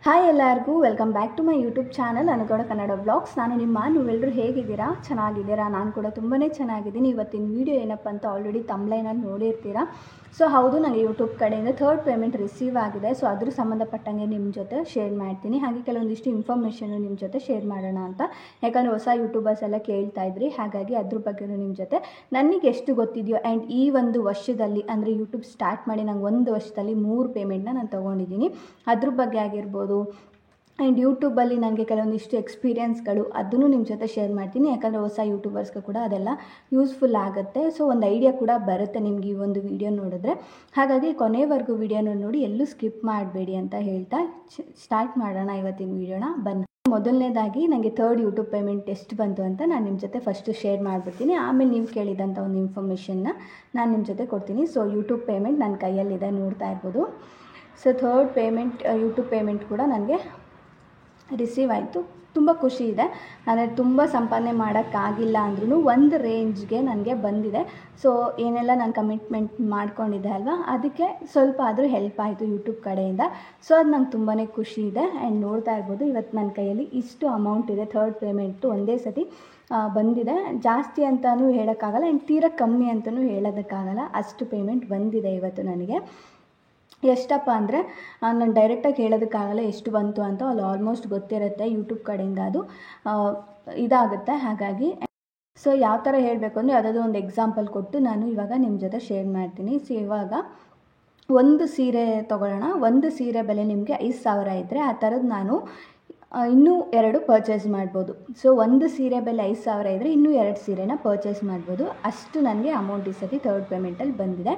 Hi ಎಲ್ಲರಿಗೂ welcome back to my YouTube channel Anugowda Kannada blogs. ನೀವೆಲ್ಲರೂ ಹೇಗಿದ್ದೀರಾ? ಚೆನ್ನಾಗಿದ್ದೀರಾ? ನಾನು ಕೂಡ ತುಂಬಾ ಚೆನ್ನಾಗಿದ್ದೀನಿ. ಇವತ್ತಿನ ವೀಡಿಯೋ ಏನಪ್ಪ ಅಂತ ಆಲ್ರೆಡಿ ತಮ್ಲೈನಲ್ಲಿ ನೋಡಿರ್ತೀರಾ. ಸೊ ಹೌದು, ನನಗೆ ಯೂಟ್ಯೂಬ್ ಕಡೆಯಿಂದ ಥರ್ಡ್ ಪೇಮೆಂಟ್ ರಿಸೀವ್ ಆಗಿದೆ. ಸೊ ಅದ್ರ ಸಂಬಂಧಪಟ್ಟಂಗೆ ನಿಮ್ಮ ಜೊತೆ ಶೇರ್ ಮಾಡ್ತೀನಿ. ಹಾಗೆ ಕೆಲವೊಂದಿಷ್ಟು ಇನ್ಫಾರ್ಮೇಷನ್ನು ನಿಮ್ಮ ಜೊತೆ ಶೇರ್ ಮಾಡೋಣ ಅಂತ. ಯಾಕಂದರೆ ಹೊಸ ಯೂಟ್ಯೂಬರ್ಸ್ ಎಲ್ಲ ಕೇಳ್ತಾ ಇದ್ರಿ, ಹಾಗಾಗಿ ಅದ್ರ ಬಗ್ಗೆಯೂ ನಿಮ್ಮ ಜೊತೆ ನನಗೆ ಎಷ್ಟು ಗೊತ್ತಿದೆಯೋ ಆ್ಯಂಡ್ ಈ ಒಂದು ವರ್ಷದಲ್ಲಿ ಅಂದರೆ ಯೂಟ್ಯೂಬ್ ಸ್ಟಾರ್ಟ್ ಮಾಡಿ ನಂಗೆ 1 ವರ್ಷದಲ್ಲಿ 3 ಪೇಮೆಂಟ್ನ ನಾನು ತೊಗೊಂಡಿದ್ದೀನಿ. ಅದ್ರ ಬಗ್ಗೆ ಆಗಿರ್ಬೋದು ಆ್ಯಂಡ್ ಯೂಟ್ಯೂಬಲ್ಲಿ ನನಗೆ ಕೆಲವೊಂದಿಷ್ಟು ಎಕ್ಸ್ಪೀರಿಯೆನ್ಸ್ಗಳು ಅದನ್ನು ನಿಮ್ಮ ಜೊತೆ ಶೇರ್ ಮಾಡ್ತೀನಿ. ಯಾಕಂದರೆ ಹೊಸ ಯೂಟ್ಯೂಬರ್ಸ್ಗೆ ಕೂಡ ಅದೆಲ್ಲ ಯೂಸ್ಫುಲ್ ಆಗುತ್ತೆ. ಸೊ ಒಂದು ಐಡಿಯಾ ಕೂಡ ಬರುತ್ತೆ ನಿಮಗೆ ಈ ಒಂದು ವಿಡಿಯೋ ನೋಡಿದ್ರೆ. ಹಾಗಾಗಿ ಕೊನೆವರೆಗೂ ವಿಡಿಯೋನ ನೋಡಿ, ಎಲ್ಲೂ ಸ್ಕಿಪ್ ಮಾಡಬೇಡಿ ಅಂತ ಹೇಳ್ತಾ ಸ್ಟಾರ್ಟ್ ಮಾಡೋಣ ಇವತ್ತಿನ ವಿಡಿಯೋನ. ಬನ್ನಿ. ಮೊದಲನೇದಾಗಿ ನನಗೆ ಥರ್ಡ್ ಯೂಟ್ಯೂಬ್ ಪೇಮೆಂಟ್ ಎಷ್ಟು ಬಂತು ಅಂತ ನಾನು ನಿಮ್ಮ ಜೊತೆ ಫಸ್ಟು ಶೇರ್ ಮಾಡಿಬಿಡ್ತೀನಿ. ಆಮೇಲೆ ನೀವು ಕೇಳಿದಂಥ ಒಂದು ಇನ್ಫಾರ್ಮೇಷನ್ನ ನಾನು ನಿಮ್ಮ ಜೊತೆ ಕೊಡ್ತೀನಿ. ಸೊ ಯೂಟ್ಯೂಬ್ ಪೇಮೆಂಟ್ ನನ್ನ ಕೈಯಲ್ಲಿದೆ, ನೋಡ್ತಾ ಇರ್ಬೋದು. So third payment YouTube payment ಕೂಡ ನನಗೆ ರಿಸೀವ್ ಆಯಿತು. ತುಂಬ ಖುಷಿ ಇದೆ. ಅಂದರೆ ತುಂಬ ಸಂಪಾದನೆ ಮಾಡೋಕ್ಕಾಗಿಲ್ಲ ಅಂದ್ರೂ ಒಂದು ರೇಂಜ್ಗೆ ನನಗೆ ಬಂದಿದೆ. ಸೊ ಏನೆಲ್ಲ ನಾನು ಕಮಿಟ್ಮೆಂಟ್ ಮಾಡ್ಕೊಂಡಿದ್ದೆ ಅಲ್ವಾ, ಅದಕ್ಕೆ ಸ್ವಲ್ಪ ಆದರೂ ಹೆಲ್ಪ್ ಆಯಿತು ಯೂಟ್ಯೂಬ್ ಕಡೆಯಿಂದ. ಸೊ ಅದು ನಂಗೆ ತುಂಬಾ ಖುಷಿ ಇದೆ. ಆ್ಯಂಡ್ ನೋಡ್ತಾ ಇರ್ಬೋದು, ಇವತ್ತು ನನ್ನ ಕೈಯಲ್ಲಿ ಇಷ್ಟು ಅಮೌಂಟ್ ಇದೆ. ಥರ್ಡ್ ಪೇಮೆಂಟು ಒಂದೇ ಸತಿ ಬಂದಿದೆ. ಜಾಸ್ತಿ ಅಂತಲೂ ಹೇಳೋಕ್ಕಾಗಲ್ಲ ಆ್ಯಂಡ್ ತೀರಾ ಕಮ್ಮಿ ಅಂತಲೂ ಹೇಳೋದಕ್ಕಾಗಲ್ಲ, ಅಷ್ಟು ಪೇಮೆಂಟ್ ಬಂದಿದೆ ಇವತ್ತು ನನಗೆ. ಎಷ್ಟಪ್ಪ ಅಂದರೆ ನಾನು ಡೈರೆಕ್ಟಾಗಿ ಹೇಳೋದಕ್ಕಾಗಲ್ಲ ಎಷ್ಟು ಬಂತು ಅಂತ. ಅಲ್ಲಿ ಆಲ್ಮೋಸ್ಟ್ ಗೊತ್ತಿರುತ್ತೆ ಯೂಟ್ಯೂಬ್ ಕಡೆಯಿಂದ, ಅದು ಇದಾಗುತ್ತೆ. ಹಾಗಾಗಿ ಸೊ ಯಾವ ಥರ ಹೇಳಬೇಕು ಅಂದರೆ ಯಾವುದಾದ್ರು ಒಂದು ಎಕ್ಸಾಂಪಲ್ ಕೊಟ್ಟು ನಾನು ಇವಾಗ ನಿಮ್ಮ ಜೊತೆ ಶೇರ್ ಮಾಡ್ತೀನಿ. ಸೊ ಇವಾಗ ಒಂದು ಸೀರೆ ತೊಗೊಳ್ಳೋಣ. ಒಂದು ಸೀರೆ ಬೆಲೆ ನಿಮಗೆ 5,000 ಇದ್ದರೆ ಆ ಥರದ್ದು ನಾನು ಇನ್ನೂ 2 ಪರ್ಚೇಸ್ ಮಾಡ್ಬೋದು. ಸೊ ಒಂದು ಸೀರೆ ಬೆಲೆ 5,000 ಇದ್ದರೆ ಇನ್ನೂ 2 ಸೀರೆನ ಪರ್ಚೇಸ್ ಮಾಡ್ಬೋದು. ಅಷ್ಟು ನನಗೆ ಅಮೌಂಟ್ ಈ ಸತಿ ಥರ್ಡ್ ಪೇಮೆಂಟಲ್ಲಿ ಬಂದಿದೆ.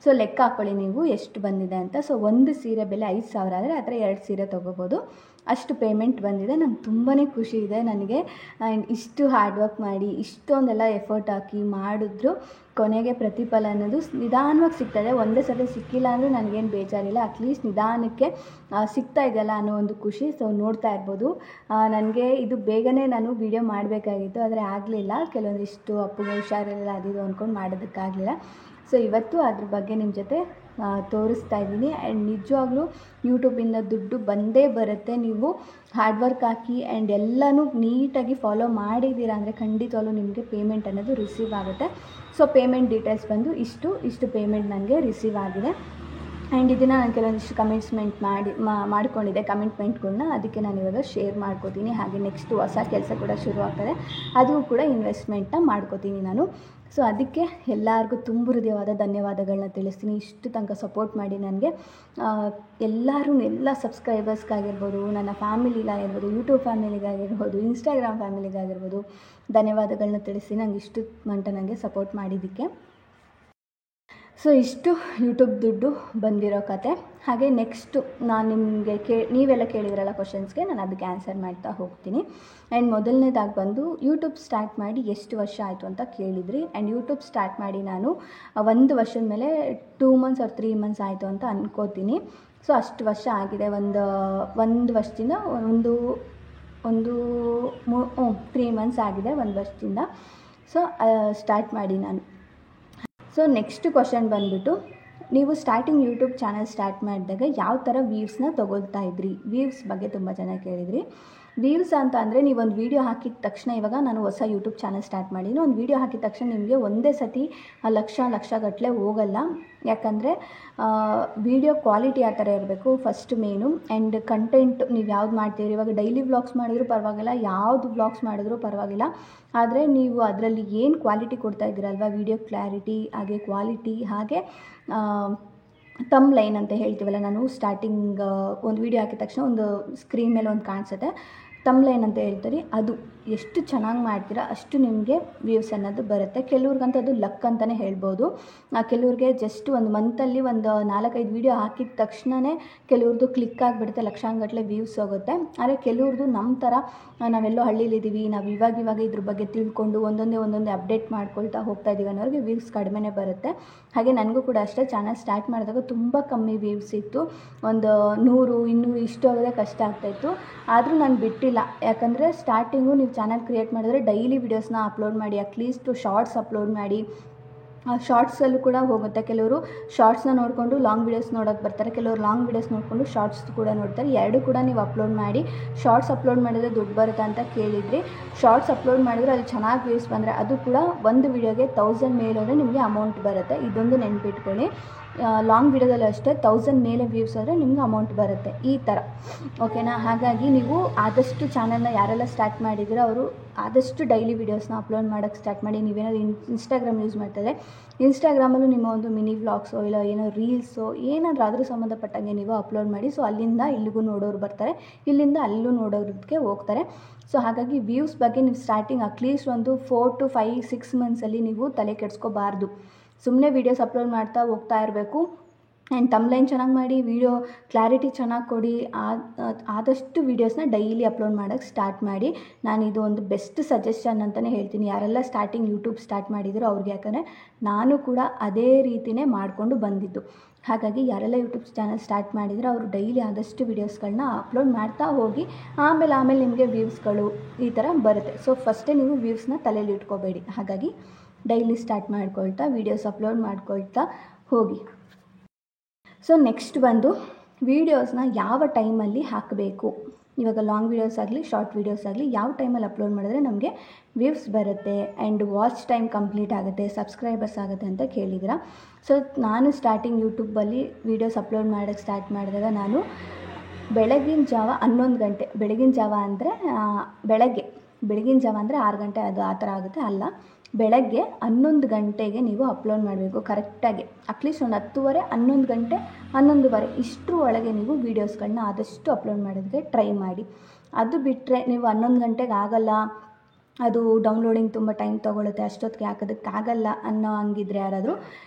ಸೊ ಲೆಕ್ಕ ಹಾಕ್ಕೊಳ್ಳಿ ನೀವು ಎಷ್ಟು ಬಂದಿದೆ ಅಂತ. ಸೊ ಒಂದು ಸೀರೆ ಬೆಲೆ 5,000 ಆದರೆ ಆ ಥರ 2 ಸೀರೆ ತೊಗೋಬೋದು. ಅಷ್ಟು ಪೇಮೆಂಟ್ ಬಂದಿದೆ. ನಂಗೆ ತುಂಬಾ ಖುಷಿ ಇದೆ ನನಗೆ. ಆ್ಯಂಡ್ ಇಷ್ಟು ಹಾರ್ಡ್ ವರ್ಕ್ ಮಾಡಿ ಇಷ್ಟೊಂದೆಲ್ಲ ಎಫರ್ಟ್ ಹಾಕಿ ಮಾಡಿದ್ರು ಕೊನೆಗೆ ಪ್ರತಿಫಲ ಅನ್ನೋದು ನಿಧಾನವಾಗಿ ಸಿಗ್ತದೆ. ಒಂದೇ ಸಲ ಸಿಕ್ಕಿಲ್ಲ ಅಂದರೆ ನನಗೇನು ಬೇಜಾರಿಲ್ಲ. ಅಟ್ಲೀಸ್ಟ್ ನಿಧಾನಕ್ಕೆ ಸಿಗ್ತಾ ಇದೆಯಲ್ಲ ಅನ್ನೋ ಒಂದು ಖುಷಿ. ಸೊ ನೋಡ್ತಾ ಇರ್ಬೋದು, ನನಗೆ ಇದು ಬೇಗನೆ ನಾನು ವಿಡಿಯೋ ಮಾಡಬೇಕಾಗಿತ್ತು, ಆದರೆ ಆಗಲಿಲ್ಲ. ಕೆಲವೊಂದಿಷ್ಟು ಅಪ್ಪುಗೆ ಹುಷಾರಿಲ್ಲ ಅದಿದು ಅಂದ್ಕೊಂಡು ಮಾಡೋದಕ್ಕಾಗಲಿಲ್ಲ. ಸೊ ಇವತ್ತು ಅದ್ರ ಬಗ್ಗೆ ನಿಮ್ಮ ಜೊತೆ ತೋರಿಸ್ತಾ ಇದ್ದೀನಿ. ಆ್ಯಂಡ್ ನಿಜವಾಗ್ಲೂ ಯೂಟ್ಯೂಬಿಂದ ದುಡ್ಡು ಬಂದೇ ಬರುತ್ತೆ. ನೀವು ಹಾರ್ಡ್ ವರ್ಕ್ ಹಾಕಿ ಆ್ಯಂಡ್ ಎಲ್ಲನೂ ನೀಟಾಗಿ ಫಾಲೋ ಮಾಡಿದ್ದೀರಾ ಅಂದರೆ ಖಂಡಿತವಾಗ್ಲೂ ನಿಮಗೆ ಪೇಮೆಂಟ್ ಅನ್ನೋದು ರಿಸೀವ್ ಆಗುತ್ತೆ. ಸೊ ಪೇಮೆಂಟ್ ಡೀಟೇಲ್ಸ್ ಬಂದು ಇಷ್ಟು ಪೇಮೆಂಟ್ ನನಗೆ ರಿಸೀವ್ ಆಗಿದೆ. ಆ್ಯಂಡ್ ಇದನ್ನು ನಾನು ಕೆಲವೊಂದಿಷ್ಟು ಕಮಿಟ್ಮೆಂಟ್ ಮಾಡ್ಕೊಂಡಿದ್ದೆ, ಕಮಿಟ್ಮೆಂಟ್ಗಳನ್ನ. ಅದಕ್ಕೆ ನಾನು ಇವಾಗ ಶೇರ್ ಮಾಡ್ಕೋತೀನಿ. ಹಾಗೆ ನೆಕ್ಸ್ಟು ಹೊಸ ಕೆಲಸ ಕೂಡ ಶುರು ಆಗ್ತದೆ, ಅದು ಕೂಡ ಇನ್ವೆಸ್ಟ್ಮೆಂಟ್ನ ಮಾಡ್ಕೋತೀನಿ ನಾನು. ಸೊ ಅದಕ್ಕೆ ಎಲ್ಲರಿಗೂ ತುಂಬ ಹೃದಯವಾದ ಧನ್ಯವಾದಗಳನ್ನ ತಿಳಿಸ್ತೀನಿ. ಇಷ್ಟು ತನಕ ಸಪೋರ್ಟ್ ಮಾಡಿ ನನಗೆ ಎಲ್ಲ ಸಬ್ಸ್ಕ್ರೈಬರ್ಸ್ಗಾಗಿರ್ಬೋದು, ನನ್ನ ಫ್ಯಾಮಿಲಿಗಾಗಿರ್ಬೋದು, ಯೂಟ್ಯೂಬ್ ಫ್ಯಾಮಿಲಿಗಾಗಿರ್ಬೋದು, ಇನ್ಸ್ಟಾಗ್ರಾಮ್ ಫ್ಯಾಮಿಲಿಗಾಗಿರ್ಬೋದು ಧನ್ಯವಾದಗಳನ್ನ ತಿಳಿಸಿ ನಂಗೆ ಇಷ್ಟು ಮಟ್ಟ ನನಗೆ ಸಪೋರ್ಟ್ ಮಾಡಿದ್ದಕ್ಕೆ. ಸೊ ಇಷ್ಟು ಯೂಟ್ಯೂಬ್ ದುಡ್ಡು ಬಂದಿರೋ ಕತೆ. ಹಾಗೆ ನೆಕ್ಸ್ಟು ನಾನು ನಿಮಗೆ ನೀವೆಲ್ಲ ಕೇಳಿದ್ರಲ್ಲ ಕ್ವಶನ್ಸ್ಗೆ, ನಾನು ಅದಕ್ಕೆ ಆನ್ಸರ್ ಮಾಡ್ತಾ ಹೋಗ್ತೀನಿ. ಆ್ಯಂಡ್ ಮೊದಲನೇದಾಗಿ ಬಂದು ಯೂಟ್ಯೂಬ್ ಸ್ಟಾರ್ಟ್ ಮಾಡಿ ಎಷ್ಟು ವರ್ಷ ಆಯಿತು ಅಂತ ಕೇಳಿದ್ರಿ. ಆ್ಯಂಡ್ ಯೂಟ್ಯೂಬ್ ಸ್ಟಾರ್ಟ್ ಮಾಡಿ ನಾನು 1 ವರ್ಷದ ಮೇಲೆ 2 ಮಂತ್ಸ್ ಆರ್ 3 ಮಂತ್ಸ್ ಆಯಿತು ಅಂತ ಅಂದ್ಕೋತೀನಿ. ಸೊ ಅಷ್ಟು ವರ್ಷ ಆಗಿದೆ. ಒಂದು ವರ್ಷದಿಂದ 3 ಮಂತ್ಸ್ ಆಗಿದೆ, 1 ವರ್ಷದಿಂದ. ಸೊ ಸ್ಟಾರ್ಟ್ ಮಾಡಿ ನಾನು. ಸೊ ನೆಕ್ಸ್ಟ್ ಕ್ವಶನ್ ಬಂದುಬಿಟ್ಟು, ನೀವು ಸ್ಟಾರ್ಟಿಂಗ್ ಯೂಟ್ಯೂಬ್ ಚಾನಲ್ ಸ್ಟಾರ್ಟ್ ಮಾಡಿದಾಗ ಯಾವ ಥರ ವ್ಯೂವ್ಸ್ನ ತೊಗೊಳ್ತಾ ಇದ್ರಿ? ವ್ಯೂವ್ಸ್ ಬಗ್ಗೆ ತುಂಬ ಜನ ಕೇಳಿದ್ರಿ. ವ್ಯೂವ್ಸ್ ಅಂತ ಅಂದರೆ ನೀವೊಂದು ವೀಡಿಯೋ ಹಾಕಿದ ತಕ್ಷಣ, ಇವಾಗ ನಾನು ಹೊಸ ಯೂಟ್ಯೂಬ್ ಚಾನಲ್ ಸ್ಟಾರ್ಟ್ ಮಾಡಿದ್ದೀನಿ, ಒಂದು ವೀಡಿಯೋ ಹಾಕಿದ ತಕ್ಷಣ ನಿಮಗೆ ಒಂದೇ ಸತಿ ಲಕ್ಷಗಟ್ಟಲೆ ಹೋಗಲ್ಲ. ಯಾಕಂದರೆ ವೀಡಿಯೋ ಕ್ವಾಲಿಟಿ ಆ ಥರ ಇರಬೇಕು ಫಸ್ಟ್ ಮೇನು. ಆ್ಯಂಡ್ ಕಂಟೆಂಟ್ ನೀವು ಯಾವ್ದು ಮಾಡ್ತೀರಿ, ಇವಾಗ ಡೈಲಿ ವ್ಲಾಗ್ಸ್ ಮಾಡಿದ್ರೂ ಪರವಾಗಿಲ್ಲ, ಯಾವುದು ವ್ಲಾಗ್ಸ್ ಮಾಡಿದ್ರೂ ಪರವಾಗಿಲ್ಲ, ಆದರೆ ನೀವು ಅದರಲ್ಲಿ ಏನು ಕ್ವಾಲಿಟಿ ಕೊಡ್ತಾ ಇದ್ದೀರಲ್ವ, ವೀಡಿಯೋ ಕ್ಲಾರಿಟಿ ಹಾಗೆ ಕ್ವಾಲಿಟಿ, ಹಾಗೆ ತಮ್ಲೈನ್ ಅಂತ ಹೇಳ್ತೀವಲ್ಲ, ನಾನು ಸ್ಟಾರ್ಟಿಂಗ್ ಒಂದು ವೀಡಿಯೋ ಹಾಕಿದ ತಕ್ಷಣ ಒಂದು ಸ್ಕ್ರೀನ್ ಮೇಲೆ ಒಂದು ಕಾಣಿಸುತ್ತೆ, ತಮ್ಲೈನ್ ಅಂತ ಹೇಳ್ತೀರಿ, ಅದು ಎಷ್ಟು ಚೆನ್ನಾಗಿ ಮಾಡ್ತೀರಾ ಅಷ್ಟು ನಿಮಗೆ ವ್ಯೂಸ್ ಅನ್ನೋದು ಬರುತ್ತೆ. ಕೆಲವ್ರಿಗಂತೂ ಅದು ಲಕ್ ಅಂತಲೇ ಹೇಳ್ಬೋದು. ಕೆಲವ್ರಿಗೆ ಜಸ್ಟ್ ಒಂದು ಮಂತಲ್ಲಿ ಒಂದು 4-5 ವೀಡಿಯೋ ಹಾಕಿದ ತಕ್ಷಣವೇ ಕೆಲವ್ರದ್ದು ಕ್ಲಿಕ್ ಆಗಿಬಿಡುತ್ತೆ, ಲಕ್ಷಾಂಗಟ್ಟಲೆ ವ್ಯೂಸ್ ಹೋಗುತ್ತೆ. ಆದರೆ ಕೆಲವ್ರದ್ದು ನಮ್ಮ ಥರ ನಾವೆಲ್ಲೋ ಹಳ್ಳಿಲಿದ್ದೀವಿ, ನಾವು ಇವಾಗ ಇದ್ರ ಬಗ್ಗೆ ತಿಳ್ಕೊಂಡು ಒಂದೊಂದೇ ಅಪ್ಡೇಟ್ ಮಾಡ್ಕೊಳ್ತಾ ಹೋಗ್ತಾ ಇದ್ದೀವಿ ಅನ್ನೋರಿಗೆ ವ್ಯೂಸ್ ಕಡಿಮೆನೇ ಬರುತ್ತೆ. ಹಾಗೆ ನನಗೂ ಕೂಡ ಅಷ್ಟೇ, ಚಾನಲ್ ಸ್ಟಾರ್ಟ್ ಮಾಡಿದಾಗ ತುಂಬ ಕಮ್ಮಿ ವ್ಯೂಸ್ ಇತ್ತು, ಒಂದು 100, 200 ಇಷ್ಟು ಆಗೋದೇ ಕಷ್ಟ ಆಗ್ತಾಯಿತ್ತು. ಆದರೂ ನಾನು ಬಿಟ್ಟಿಲ್ಲ. ಯಾಕಂದರೆ ಸ್ಟಾರ್ಟಿಂಗು ನೀವು ಚಾನಲ್ ಕ್ರಿಯೇಟ್ ಮಾಡಿದ್ರೆ ಡೈಲಿ ವೀಡಿಯೋಸ್ನ ಅಪ್ಲೋಡ್ ಮಾಡಿ, ಅಟ್ಲೀಸ್ಟ್ ಶಾರ್ಟ್ಸ್ ಅಪ್ಲೋಡ್ ಮಾಡಿ, ಶಾರ್ಟ್ಸಲ್ಲೂ ಕೂಡ ಹೋಗುತ್ತೆ. ಕೆಲವರು ಶಾರ್ಟ್ಸ್ನ ನೋಡಿಕೊಂಡು ಲಾಂಗ್ ವೀಡಿಯೋಸ್ ನೋಡೋಕ್ಕೆ ಬರ್ತಾರೆ, ಕೆಲವರು ಲಾಂಗ್ ವೀಡಿಯೋಸ್ ನೋಡಿಕೊಂಡು ಶಾರ್ಟ್ಸ್ ಕೂಡ ನೋಡ್ತಾರೆ. ಎರಡು ಕೂಡ ನೀವು ಅಪ್ಲೋಡ್ ಮಾಡಿ. ಶಾರ್ಟ್ಸ್ ಅಪ್ಲೋಡ್ ಮಾಡಿದರೆ ದುಡ್ಡು ಬರುತ್ತೆ ಅಂತ ಕೇಳಿದ್ರಿ. ಶಾರ್ಟ್ಸ್ ಅಪ್ಲೋಡ್ ಮಾಡಿದರೆ ಅದು ಚೆನ್ನಾಗಿ ವ್ಯೂಸ್ ಬಂದರೆ ಅದು ಕೂಡ ಒಂದು ವೀಡಿಯೋಗೆ 1000 ಮೇಲೆ ಹೋದರೆ ನಿಮಗೆ ಅಮೌಂಟ್ ಬರುತ್ತೆ. ಇದೊಂದು ನೆನ್ಪಿಟ್ಕೊಳ್ಳಿ. ಲಾಂಗ್ ವೀಡಿಯೋದಲ್ಲಿ ಅಷ್ಟೇ 1000 ಮೇಲೆ ವ್ಯೂಸ್ ಆದರೆ ನಿಮ್ಗೆ ಅಮೌಂಟ್ ಬರುತ್ತೆ, ಈ ಥರ. ಓಕೆನಾ? ಹಾಗಾಗಿ ನೀವು ಆದಷ್ಟು ಚಾನಲ್ನ ಯಾರೆಲ್ಲ ಸ್ಟಾರ್ಟ್ ಮಾಡಿದ್ದೀರೋ ಅವರು ಆದಷ್ಟು ಡೈಲಿ ವೀಡಿಯೋಸ್ನ ಅಪ್ಲೋಡ್ ಮಾಡೋಕ್ಕೆ ಸ್ಟಾರ್ಟ್ ಮಾಡಿ. ನೀವೇನಾದ್ರು ಇನ್ಸ್ಟಾಗ್ರಾಮ್ ಯೂಸ್ ಮಾಡ್ತಾರೆ, ಇನ್ಸ್ಟಾಗ್ರಾಮಲ್ಲೂ ನಿಮ್ಮ ಒಂದು ಮಿನಿ ವ್ಲಾಗ್ಸೋ ಇಲ್ಲ ಏನೋ ರೀಲ್ಸೋ ಏನಾದರೂ ಅದ್ರ ಸಂಬಂಧಪಟ್ಟಂಗೆ ನೀವು ಅಪ್ಲೋಡ್ ಮಾಡಿ. ಸೊ ಅಲ್ಲಿಂದ ಇಲ್ಲಿಗೂ ನೋಡೋರು ಬರ್ತಾರೆ, ಇಲ್ಲಿಂದ ಅಲ್ಲೂ ನೋಡೋದಕ್ಕೆ ಹೋಗ್ತಾರೆ. ಸೊ ಹಾಗಾಗಿ ವ್ಯೂಸ್ ಬಗ್ಗೆ ನೀವು ಸ್ಟಾರ್ಟಿಂಗ್ ಅಟ್ಲೀಸ್ಟ್ ಒಂದು 4 to 5, 6 ಮಂತ್ಸಲ್ಲಿ ನೀವು ತಲೆ ಕೆಡಿಸ್ಕೋಬಾರ್ದು. ಸುಮ್ಮನೆ ವೀಡಿಯೋಸ್ ಅಪ್ಲೋಡ್ ಮಾಡ್ತಾ ಹೋಗ್ತಾ ಇರಬೇಕು. ಆ್ಯಂಡ್ ತಮ್ಲೈನ್ ಚೆನ್ನಾಗಿ ಮಾಡಿ, ವೀಡಿಯೋ ಕ್ಲಾರಿಟಿ ಚೆನ್ನಾಗಿ ಕೊಡಿ. ಆದಷ್ಟು ವೀಡಿಯೋಸ್ನ ಡೈಲಿ ಅಪ್ಲೋಡ್ ಮಾಡೋಕ್ಕೆ ಸ್ಟಾರ್ಟ್ ಮಾಡಿ. ನಾನು ಇದು ಒಂದು ಬೆಸ್ಟ್ ಸಜೆಷನ್ ಅಂತಲೇ ಹೇಳ್ತೀನಿ ಯಾರೆಲ್ಲ ಸ್ಟಾರ್ಟಿಂಗ್ ಯೂಟ್ಯೂಬ್ ಸ್ಟಾರ್ಟ್ ಮಾಡಿದ್ರು ಅವ್ರಿಗೆ. ಯಾಕಂದರೆ ನಾನು ಕೂಡ ಅದೇ ರೀತಿಯೇ ಮಾಡಿಕೊಂಡು ಬಂದಿದ್ದು. ಹಾಗಾಗಿ ಯಾರೆಲ್ಲ ಯೂಟ್ಯೂಬ್ ಚಾನಲ್ ಸ್ಟಾರ್ಟ್ ಮಾಡಿದರೆ ಅವರು ಡೈಲಿ ಆದಷ್ಟು ವೀಡಿಯೋಸ್ಗಳನ್ನ ಅಪ್ಲೋಡ್ ಮಾಡ್ತಾ ಹೋಗಿ. ಆಮೇಲೆ ನಿಮಗೆ ವ್ಯೂಸ್ಗಳು ಈ ಥರ ಬರುತ್ತೆ. ಸೊ ಫಸ್ಟೇ ನೀವು ವ್ಯೂಸ್ನ ತಲೆಯಲ್ಲಿ ಇಟ್ಕೋಬೇಡಿ. ಹಾಗಾಗಿ ಡೈಲಿ ಸ್ಟಾರ್ಟ್ ಮಾಡ್ಕೊಳ್ತಾ ವೀಡಿಯೋಸ್ ಅಪ್ಲೋಡ್ ಮಾಡ್ಕೊಳ್ತಾ ಹೋಗಿ. ಸೊ ನೆಕ್ಸ್ಟ್ ಬಂದು ವೀಡಿಯೋಸ್ನ ಯಾವ ಟೈಮಲ್ಲಿ ಹಾಕಬೇಕು. ಇವಾಗ ಲಾಂಗ್ ವೀಡಿಯೋಸ್ ಆಗಲಿ ಶಾರ್ಟ್ ವೀಡಿಯೋಸ್ ಆಗಲಿ ಯಾವ ಟೈಮಲ್ಲಿ ಅಪ್ಲೋಡ್ ಮಾಡಿದ್ರೆ ನಮಗೆ ವ್ಯೂಸ್ ಬರುತ್ತೆ ಆ್ಯಂಡ್ ವಾಚ್ ಟೈಮ್ ಕಂಪ್ಲೀಟ್ ಆಗುತ್ತೆ, ಸಬ್ಸ್ಕ್ರೈಬರ್ಸ್ ಆಗುತ್ತೆ ಅಂತ ಕೇಳಿದ್ದೀರಾ. ಸೊ ನಾನು ಸ್ಟಾರ್ಟಿಂಗ್ ಯೂಟ್ಯೂಬಲ್ಲಿ ವೀಡಿಯೋಸ್ ಅಪ್ಲೋಡ್ ಮಾಡೋಕ್ಕೆ ಸ್ಟಾರ್ಟ್ ಮಾಡಿದಾಗ ನಾನು ಬೆಳಗಿನ ಜಾವ 11 ಗಂಟೆ, ಬೆಳಗಿನ ಜಾವ ಅಂದರೆ ಬೆಳಗಿನ ಜಾವ ಅಂದರೆ 6 ಗಂಟೆ ಅದು ಆ ಥರ ಆಗುತ್ತೆ, ಅಲ್ಲ, ಬೆಳಗ್ಗೆ 11 ಗಂಟೆಗೆ ನೀವು ಅಪ್ಲೋಡ್ ಮಾಡಬೇಕು ಕರೆಕ್ಟಾಗಿ. ಅಟ್ಲೀಸ್ಟ್ ಒಂದು 10:30, 11 ಗಂಟೆ, 11:15 ಇಷ್ಟರ ಒಳಗೆ ನೀವು ವೀಡಿಯೋಸ್ಗಳನ್ನ ಆದಷ್ಟು ಅಪ್ಲೋಡ್ ಮಾಡೋದಕ್ಕೆ ಟ್ರೈ ಮಾಡಿ. ಅದು ಬಿಟ್ಟರೆ ನೀವು 11 ಗಂಟೆಗೆ ಆಗಲ್ಲ, ಅದು ಡೌನ್ಲೋಡಿಂಗ್ ತುಂಬ ಟೈಮ್ ತೊಗೊಳುತ್ತೆ, ಅಷ್ಟೊತ್ತಿಗೆ ಹಾಕೋದಕ್ಕಾಗಲ್ಲ ಅನ್ನೋ ಹಂಗಿದ್ರೆ ಯಾರಾದರೂ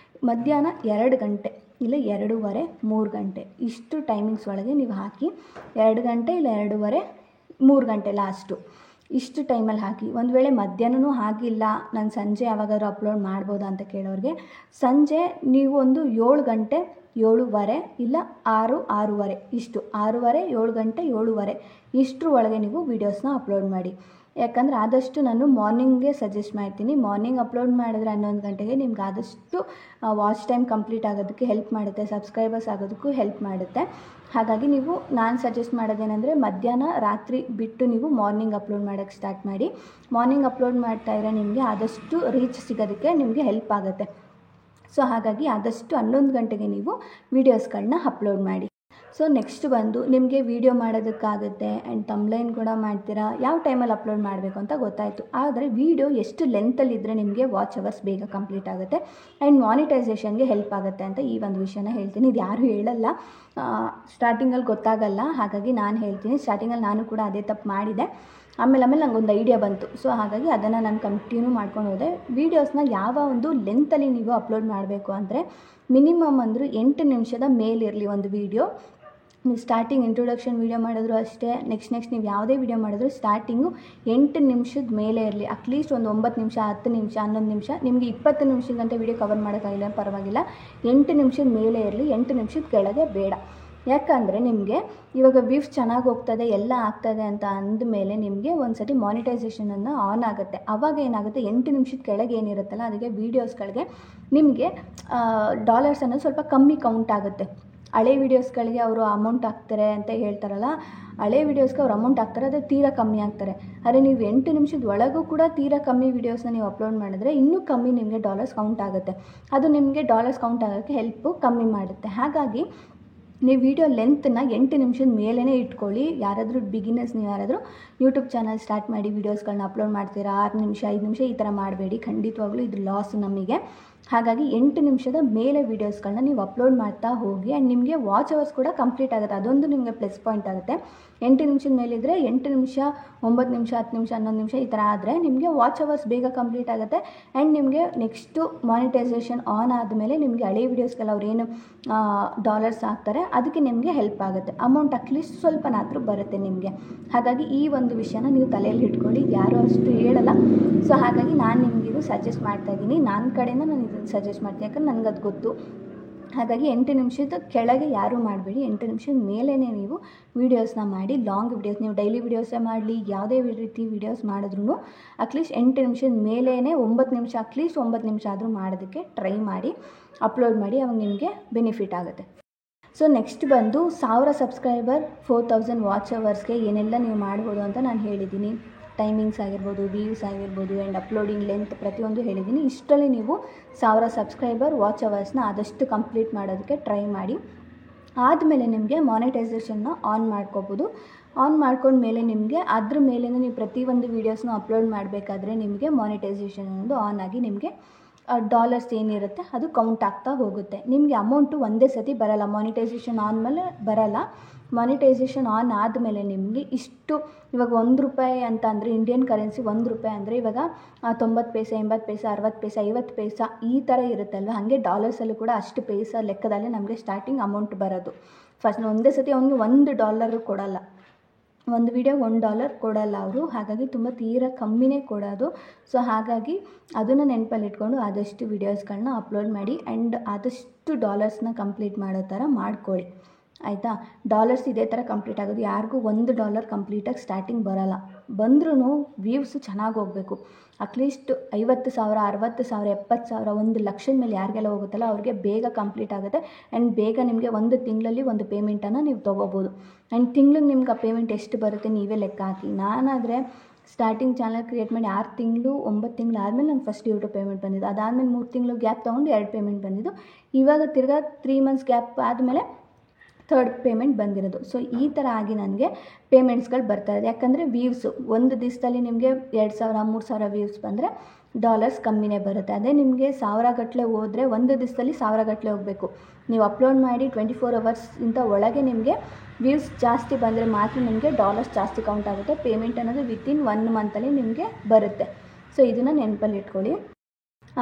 ಮಧ್ಯಾಹ್ನ 2 ಗಂಟೆ ಇಲ್ಲ 2:15, 3 ಗಂಟೆ ಇಷ್ಟು ಟೈಮಿಂಗ್ಸ್ ಒಳಗೆ ನೀವು ಹಾಕಿ. 2 ಗಂಟೆ ಇಲ್ಲ 2:15, 3 ಗಂಟೆ ಲಾಸ್ಟು ಇಷ್ಟು ಟೈಮಲ್ಲಿ ಹಾಕಿ. ಒಂದು ವೇಳೆ ಮಧ್ಯಾಹ್ನವೂ ಆಗಿಲ್ಲ, ನಾನು ಸಂಜೆ ಯಾವಾಗಾದ್ರೂ ಅಪ್ಲೋಡ್ ಮಾಡ್ಬೋದಾ ಅಂತ ಕೇಳೋರಿಗೆ, ಸಂಜೆ ನೀವು ಒಂದು 7 ಗಂಟೆ, 7:15 ಇಲ್ಲ 6, 6:30 ಇಷ್ಟು 6:15, 7 ಗಂಟೆ, 7:15 ಇಷ್ಟರ ಒಳಗೆ ನೀವು ವೀಡಿಯೋಸ್ನ ಅಪ್ಲೋಡ್ ಮಾಡಿ. ಯಾಕಂದರೆ ಆದಷ್ಟು ನಾನು ಮಾರ್ನಿಂಗ್ಗೆ ಸಜೆಸ್ಟ್ ಮಾಡ್ತೀನಿ. ಮಾರ್ನಿಂಗ್ ಅಪ್ಲೋಡ್ ಮಾಡಿದ್ರೆ 11 ಗಂಟೆಗೆ ನಿಮ್ಗೆ ಆದಷ್ಟು ವಾಚ್ ಟೈಮ್ ಕಂಪ್ಲೀಟ್ ಆಗೋದಕ್ಕೆ ಹೆಲ್ಪ್ ಮಾಡುತ್ತೆ, ಸಬ್ಸ್ಕ್ರೈಬರ್ಸ್ ಆಗೋದಕ್ಕೂ ಹೆಲ್ಪ್ ಮಾಡುತ್ತೆ. ಹಾಗಾಗಿ ನೀವು ನಾನು ಸಜೆಸ್ಟ್ ಮಾಡೋದೇನೆಂದರೆ ಮಧ್ಯಾಹ್ನ ರಾತ್ರಿ ಬಿಟ್ಟು ನೀವು ಮಾರ್ನಿಂಗ್ ಅಪ್ಲೋಡ್ ಮಾಡೋಕ್ಕೆ ಸ್ಟಾರ್ಟ್ ಮಾಡಿ. ಮಾರ್ನಿಂಗ್ ಅಪ್ಲೋಡ್ ಮಾಡ್ತಾಯಿದ್ರೆ ನಿಮಗೆ ಆದಷ್ಟು ರೀಚ್ ಸಿಗೋದಕ್ಕೆ ನಿಮಗೆ ಹೆಲ್ಪ್ ಆಗುತ್ತೆ. ಸೊ ಹಾಗಾಗಿ ಆದಷ್ಟು 11 ಗಂಟೆಗೆ ನೀವು ವೀಡಿಯೋಸ್ಗಳನ್ನ ಅಪ್ಲೋಡ್ ಮಾಡಿ. ಸೊ ನೆಕ್ಸ್ಟ್ ಬಂದು ನಿಮಗೆ ವೀಡಿಯೋ ಮಾಡೋದಕ್ಕಾಗುತ್ತೆ ಆ್ಯಂಡ್ ತಮ್ಲೈನ್ ಕೂಡ ಮಾಡ್ತೀರಾ, ಯಾವ ಟೈಮಲ್ಲಿ ಅಪ್ಲೋಡ್ ಮಾಡಬೇಕು ಅಂತ ಗೊತ್ತಾಯಿತು. ಆದರೆ ವೀಡಿಯೋ ಎಷ್ಟು ಲೆಂತಲ್ಲಿದ್ದರೆ ನಿಮಗೆ ವಾಚ್ ಅವರ್ಸ್ ಬೇಗ ಕಂಪ್ಲೀಟ್ ಆಗುತ್ತೆ ಆ್ಯಂಡ್ ಮಾನಿಟೈಸೇಷನ್ಗೆ ಹೆಲ್ಪ್ ಆಗುತ್ತೆ ಅಂತ ಈ ಒಂದು ವಿಷಯನ ಹೇಳ್ತೀನಿ. ಇದು ಯಾರೂ ಹೇಳಲ್ಲ, ಸ್ಟಾರ್ಟಿಂಗಲ್ಲಿ ಗೊತ್ತಾಗಲ್ಲ, ಹಾಗಾಗಿ ನಾನು ಹೇಳ್ತೀನಿ. ಸ್ಟಾರ್ಟಿಂಗಲ್ಲಿ ನಾನು ಕೂಡ ಅದೇ ತಪ್ಪು ಮಾಡಿದೆ. ಆಮೇಲೆ ನನಗೊಂದು ಐಡಿಯಾ ಬಂತು. ಸೊ ಹಾಗಾಗಿ ಅದನ್ನು ನಾನು ಕಂಟಿನ್ಯೂ ಮಾಡ್ಕೊಂಡು ಹೋದೆ. ವೀಡಿಯೋಸ್ನ ಯಾವ ಒಂದು ಲೆಂತಲ್ಲಿ ನೀವು ಅಪ್ಲೋಡ್ ಮಾಡಬೇಕು ಅಂದರೆ ಮಿನಿಮಮ್ ಅಂದರೂ 8 ನಿಮಿಷದ ಮೇಲಿರಲಿ ಒಂದು ವೀಡಿಯೋ. ನೀವು ಸ್ಟಾರ್ಟಿಂಗ್ ಇಂಟ್ರೊಡಕ್ಷನ್ ವೀಡಿಯೋ ಮಾಡಿದ್ರು ಅಷ್ಟೇ, ನೆಕ್ಸ್ಟ್ ನೀವು ಯಾವುದೇ ವೀಡಿಯೋ ಮಾಡಿದ್ರು ಸ್ಟಾರ್ಟಿಂಗು 8 ನಿಮಿಷದ ಮೇಲೆ ಇರಲಿ. ಅಟ್ಲೀಸ್ಟ್ ಒಂದು 9 ನಿಮಿಷ, 10 ನಿಮಿಷ, 11 ನಿಮಿಷ, ನಿಮಗೆ 20 ನಿಮಿಷದಂತೆ ವೀಡಿಯೋ ಕವರ್ ಮಾಡೋಕ್ಕಾಗಿಲ್ಲ ಪರವಾಗಿಲ್ಲ, 8 ನಿಮಿಷದ ಮೇಲೆ ಇರಲಿ, 8 ನಿಮಿಷದ ಕೆಳಗೆ ಬೇಡ. ಯಾಕಂದರೆ ನಿಮಗೆ ಇವಾಗ ವ್ಯೂಸ್ ಚೆನ್ನಾಗಿ ಹೋಗ್ತದೆ, ಎಲ್ಲ ಆಗ್ತದೆ ಅಂತ ಅಂದಮೇಲೆ ನಿಮಗೆ ಒಂದು ಸತಿ ಮಾನಿಟೈಸೇಷನನ್ನು ಆನ್ ಆಗುತ್ತೆ. ಆವಾಗ ಏನಾಗುತ್ತೆ, 8 ನಿಮಿಷದ ಕೆಳಗೆ ಏನಿರುತ್ತಲ್ಲ ಅದಕ್ಕೆ ವೀಡಿಯೋಸ್ಗಳಿಗೆ ನಿಮಗೆ ಡಾಲರ್ಸ್ ಅನ್ನೋದು ಸ್ವಲ್ಪ ಕಮ್ಮಿ ಕೌಂಟ್ ಆಗುತ್ತೆ. ಹಳೆ ವೀಡಿಯೋಸ್ಗಳಿಗೆ ಅವರು ಅಮೌಂಟ್ ಹಾಕ್ತಾರೆ ಅಂತ ಹೇಳ್ತಾರಲ್ಲ, ಹಳೆ ವೀಡಿಯೋಸ್ಗೆ ಅವ್ರು ಅಮೌಂಟ್ ಹಾಕ್ತಾರೆ, ಅದು ತೀರಾ ಕಮ್ಮಿ ಆಗ್ತಾರೆ. ಆದರೆ ನೀವು 8 ನಿಮಿಷದ ಒಳಗೂ ಕೂಡ ತೀರಾ ಕಮ್ಮಿ ವೀಡಿಯೋಸ್ನ ನೀವು ಅಪ್ಲೋಡ್ ಮಾಡಿದ್ರೆ ಇನ್ನೂ ಕಮ್ಮಿ ನಿಮಗೆ ಡಾಲರ್ಸ್ ಕೌಂಟ್ ಆಗುತ್ತೆ. ಅದು ನಿಮಗೆ ಡಾಲರ್ಸ್ ಕೌಂಟ್ ಆಗೋಕ್ಕೆ ಹೆಲ್ಪು ಕಮ್ಮಿ ಮಾಡುತ್ತೆ. ಹಾಗಾಗಿ ನೀವು ವೀಡಿಯೋ ಲೆಂತನ್ನ 8 ನಿಮಿಷದ ಮೇಲೇ ಇಟ್ಕೊಳ್ಳಿ. ಯಾರಾದರೂ ಬಿಗಿನರ್ಸ್, ನೀವು ಯಾರಾದರೂ ಯೂಟ್ಯೂಬ್ ಚಾನಲ್ ಸ್ಟಾರ್ಟ್ ಮಾಡಿ ವೀಡಿಯೋಸ್ಗಳನ್ನ ಅಪ್ಲೋಡ್ ಮಾಡ್ತೀರಾ, 6 ನಿಮಿಷ 5 ನಿಮಿಷ ಈ ಥರ ಮಾಡಬೇಡಿ, ಖಂಡಿತವಾಗ್ಲೂ ಇದು ಲಾಸ್ ನಮಗೆ. ಹಾಗಾಗಿ 8 ನಿಮಿಷದ ಮೇಲೆ ವೀಡಿಯೋಸ್ಗಳನ್ನ ನೀವು ಅಪ್ಲೋಡ್ ಮಾಡ್ತಾ ಹೋಗಿ ಆ್ಯಂಡ್ ನಿಮಗೆ ವಾಚ್ ಅವರ್ಸ್ ಕೂಡ ಕಂಪ್ಲೀಟ್ ಆಗುತ್ತೆ. ಅದೊಂದು ನಿಮಗೆ ಪ್ಲಸ್ ಪಾಯಿಂಟ್ ಆಗುತ್ತೆ. 8 ನಿಮಿಷದ ಮೇಲಿದ್ದರೆ 8 ನಿಮಿಷ, 9 ನಿಮಿಷ, 10 ನಿಮಿಷ, 11 ನಿಮಿಷ ಈ ಥರ ಆದರೆ ನಿಮಗೆ ವಾಚ್ ಅವರ್ಸ್ ಬೇಗ ಕಂಪ್ಲೀಟ್ ಆಗುತ್ತೆ ಆ್ಯಂಡ್ ನಿಮಗೆ ನೆಕ್ಸ್ಟು ಮಾನಿಟೈಸೇಷನ್ ಆನ್ ಆದಮೇಲೆ ನಿಮಗೆ ಹಳೆ ವೀಡಿಯೋಸ್ಗೆಲ್ಲ ಅವ್ರೇನು ಡಾಲರ್ಸ್ ಹಾಕ್ತಾರೆ ಅದಕ್ಕೆ ನಿಮಗೆ ಹೆಲ್ಪ್ ಆಗುತ್ತೆ. ಅಮೌಂಟ್ ಅಟ್ಲೀಸ್ಟ್ ಸ್ವಲ್ಪನಾದರೂ ಬರುತ್ತೆ ನಿಮಗೆ. ಹಾಗಾಗಿ ಈ ಒಂದು ವಿಷಯನ ನೀವು ತಲೆಯಲ್ಲಿ ಇಟ್ಕೊಳ್ಳಿ, ಯಾರೂ ಅಷ್ಟು ಹೇಳಲ್ಲ. ಸೊ ಹಾಗಾಗಿ ನಾನು ನಿಮಗಿದು ಸಜೆಸ್ಟ್ ಮಾಡ್ತಾಯಿದ್ದೀನಿ, ನನ್ನ ಕಡೆಯಿಂದ ನಾನು ಇದನ್ನು ಸಜೆಸ್ಟ್ ಮಾಡ್ತೀನಿ. ಯಾಕಂದ್ರೆ ನನಗೆ ಅದು ಗೊತ್ತು. ಹಾಗಾಗಿ 8 ನಿಮಿಷದ ಕೆಳಗೆ ಯಾರೂ ಮಾಡಬೇಡಿ, 8 ನಿಮಿಷದ ಮೇಲೇ ನೀವು ವೀಡಿಯೋಸ್ನ ಮಾಡಿ. ಲಾಂಗ್ ವೀಡಿಯೋಸ್ ನೀವು ಡೈಲಿ ವೀಡಿಯೋಸೇ ಮಾಡಲಿ, ಯಾವುದೇ ರೀತಿ ವೀಡಿಯೋಸ್ ಮಾಡಿದ್ರೂ ಅಟ್ಲೀಸ್ಟ್ 8 ನಿಮಿಷದ ಮೇಲೇ 9 ನಿಮಿಷ, ಅಟ್ಲೀಸ್ಟ್ 9 ನಿಮಿಷ ಆದರೂ ಮಾಡೋದಕ್ಕೆ ಟ್ರೈ ಮಾಡಿ, ಅಪ್ಲೋಡ್ ಮಾಡಿ. ಅವಾಗ ನಿಮಗೆ ಬೆನಿಫಿಟ್ ಆಗುತ್ತೆ. ಸೊ ನೆಕ್ಸ್ಟ್ ಬಂದು 1000 ಸಬ್ಸ್ಕ್ರೈಬರ್ 4000 ವಾಚ್ ಅವರ್ಸ್ಗೆ ಏನೆಲ್ಲ ನೀವು ಮಾಡ್ಬೋದು ಅಂತ ನಾನು ಹೇಳಿದ್ದೀನಿ. ಟೈಮಿಂಗ್ಸ್ ಆಗಿರ್ಬೋದು, ವ್ಯೂಸ್ ಆಗಿರ್ಬೋದು, ಆ್ಯಂಡ್ ಅಪ್ಲೋಡಿಂಗ್ ಲೆಂತ್ ಪ್ರತಿಯೊಂದು ಹೇಳಿದ್ದೀನಿ. ಇಷ್ಟರಲ್ಲಿ ನೀವು 1000 ಸಬ್ಸ್ಕ್ರೈಬರ್ ವಾಚ್ ಅವರ್ಸ್ನ ಆದಷ್ಟು ಕಂಪ್ಲೀಟ್ ಮಾಡೋದಕ್ಕೆ ಟ್ರೈ ಮಾಡಿ. ಆದಮೇಲೆ ನಿಮಗೆ ಮಾನಿಟೈಸೇಷನ್ನ ಆನ್ ಮಾಡ್ಕೋಬೋದು. ಆನ್ ಮಾಡ್ಕೊಂಡ್ಮೇಲೆ ನಿಮಗೆ ಅದ್ರ ಮೇಲೆ ನೀವು ಪ್ರತಿಯೊಂದು ವೀಡಿಯೋಸ್ನ ಅಪ್ಲೋಡ್ ಮಾಡಬೇಕಾದ್ರೆ ನಿಮಗೆ ಮಾನಿಟೈಸೇಷನ್ ಅನ್ನೋದು ಆನ್ ಆಗಿ ನಿಮಗೆ ಡಾಲರ್ಸ್ ಏನಿರುತ್ತೆ ಅದು ಕೌಂಟ್ ಆಗ್ತಾ ಹೋಗುತ್ತೆ. ನಿಮಗೆ ಅಮೌಂಟು ಒಂದೇ ಸತಿ ಬರಲ್ಲ, ಮಾನಿಟೈಸೇಷನ್ ಆದಮೇಲೆ ಬರಲ್ಲ. ಮಾನಿಟೈಸೇಷನ್ ಆನ್ ಆದಮೇಲೆ ನಿಮಗೆ ಇಷ್ಟು, ಇವಾಗ ₹1 ಅಂತ ಅಂದರೆ ಇಂಡಿಯನ್ ಕರೆನ್ಸಿ ₹1 ಅಂದರೆ ಇವಾಗ 90 ಪೈಸೆ, 80 ಪೈಸೆ, 60 ಪೈಸೆ, 50 ಪೈಸೆ ಈ ಥರ ಇರುತ್ತಲ್ವ. ಹಾಗೆ ಡಾಲರ್ಸಲ್ಲೂ ಕೂಡ ಅಷ್ಟು ಪೈಸಾ ಲೆಕ್ಕದಲ್ಲೇ ನಮಗೆ ಸ್ಟಾರ್ಟಿಂಗ್ ಅಮೌಂಟ್ ಬರೋದು. ಫಸ್ಟ್ ಒಂದೇ ಸತಿ ಅವ್ನಿಗೆ $1 ಕೊಡಲ್ಲ, ಒಂದು ವೀಡಿಯೋಗೆ $1 ಕೊಡಲ್ಲ ಅವರು. ಹಾಗಾಗಿ ತುಂಬ ತೀರಾ ಕಮ್ಮಿನೇ ಕೊಡೋದು. ಸೊ ಹಾಗಾಗಿ ಅದನ್ನು ನೆನಪಲ್ಲಿ ಇಟ್ಕೊಂಡು ಆದಷ್ಟು ವೀಡಿಯೋಸ್ಗಳನ್ನ ಅಪ್ಲೋಡ್ ಮಾಡಿ ಆ್ಯಂಡ್ ಆದಷ್ಟು ಡಾಲರ್ಸ್ನ ಕಂಪ್ಲೀಟ್ ಮಾಡೋ ಥರ ಮಾಡ್ಕೊಳ್ಳಿ, ಆಯಿತಾ. ಡಾಲರ್ಸ್ ಇದೇ ಥರ ಕಂಪ್ಲೀಟ್ ಆಗೋದು. ಯಾರಿಗೂ $1 ಕಂಪ್ಲೀಟಾಗಿ ಸ್ಟಾರ್ಟಿಂಗ್ ಬರೋಲ್ಲ. ಬಂದ್ರೂ ವ್ಯೂವ್ಸು ಚೆನ್ನಾಗಿ ಹೋಗಬೇಕು. ಅಟ್ಲೀಸ್ಟ್ 50,000, 60,000, 70,000, 1,00,000 ಮೇಲೆ ಯಾರಿಗೆಲ್ಲ ಹೋಗುತ್ತಲ್ಲ ಅವ್ರಿಗೆ ಬೇಗ ಕಂಪ್ಲೀಟ್ ಆಗುತ್ತೆ. ಆ್ಯಂಡ್ ಬೇಗ ನಿಮಗೆ ಒಂದು ತಿಂಗಳಲ್ಲಿ ಒಂದು ಪೇಮೆಂಟನ್ನು ನೀವು ತೊಗೋಬೋದು. ಆ್ಯಂಡ್ ತಿಂಗ್ಳಿಗೆ ನಿಮ್ಗೆ ಆ ಪೇಮೆಂಟ್ ಎಷ್ಟು ಬರುತ್ತೆ ನೀವೇ ಲೆಕ್ಕ ಹಾಕಿ. ನಾನಾದರೆ ಸ್ಟಾರ್ಟಿಂಗ್ ಚಾನಲ್ ಕ್ರಿಯೇಟ್ ಮಾಡಿ 6 ತಿಂಗಳು 9 ತಿಂಗಳು ಆದಮೇಲೆ ನಂಗೆ ಫಸ್ಟ್ ಯೂಟ್ಯೂಬ್ ಪೇಮೆಂಟ್ ಬಂದಿದ್ದು. ಅದಾದಮೇಲೆ 3 ತಿಂಗಳು ಗ್ಯಾಪ್ ತೊಗೊಂಡು 2 ಪೇಮೆಂಟ್ ಬಂದಿದ್ದು. ಇವಾಗ ತಿರ್ಗಾ 3 ಮಂತ್ಸ್ ಗ್ಯಾಪ್ ಆದಮೇಲೆ 3rd ಪೇಮೆಂಟ್ ಬಂದಿರೋದು. ಸೊ ಈ ಥರ ಆಗಿ ನನಗೆ ಪೇಮೆಂಟ್ಸ್ಗಳು ಬರ್ತಾಯಿದೆ. ಯಾಕಂದರೆ ವ್ಯೂವ್ಸು ಒಂದು ದಿವಸದಲ್ಲಿ ನಿಮಗೆ 2,000 3,000 ವ್ಯೂವ್ಸ್ ಬಂದರೆ ಡಾಲರ್ಸ್ ಕಮ್ಮಿನೇ ಬರುತ್ತೆ. ಅದೇ ನಿಮಗೆ 1000 ಗಟ್ಟಲೆ ಹೋದರೆ ಒಂದು ದಿವಸದಲ್ಲಿ 1000 ಗಟ್ಟಲೆ ಹೋಗಬೇಕು. ನೀವು ಅಪ್ಲೋಡ್ ಮಾಡಿ 24 ಅವರ್ಸಿಂದ ಒಳಗೆ ನಿಮಗೆ ವ್ಯೂಸ್ ಜಾಸ್ತಿ ಬಂದರೆ ಮಾತ್ರ ನಿಮಗೆ ಡಾಲರ್ಸ್ ಜಾಸ್ತಿ ಕೌಂಟ್ ಆಗುತ್ತೆ. ಪೇಮೆಂಟ್ ಅನ್ನೋದು ವಿತಿನ್ 1 ಮಂತಲ್ಲಿ ನಿಮಗೆ ಬರುತ್ತೆ. ಸೊ ಇದನ್ನು ನೆನಪಲ್ಲಿ ಇಟ್ಕೊಳ್ಳಿ.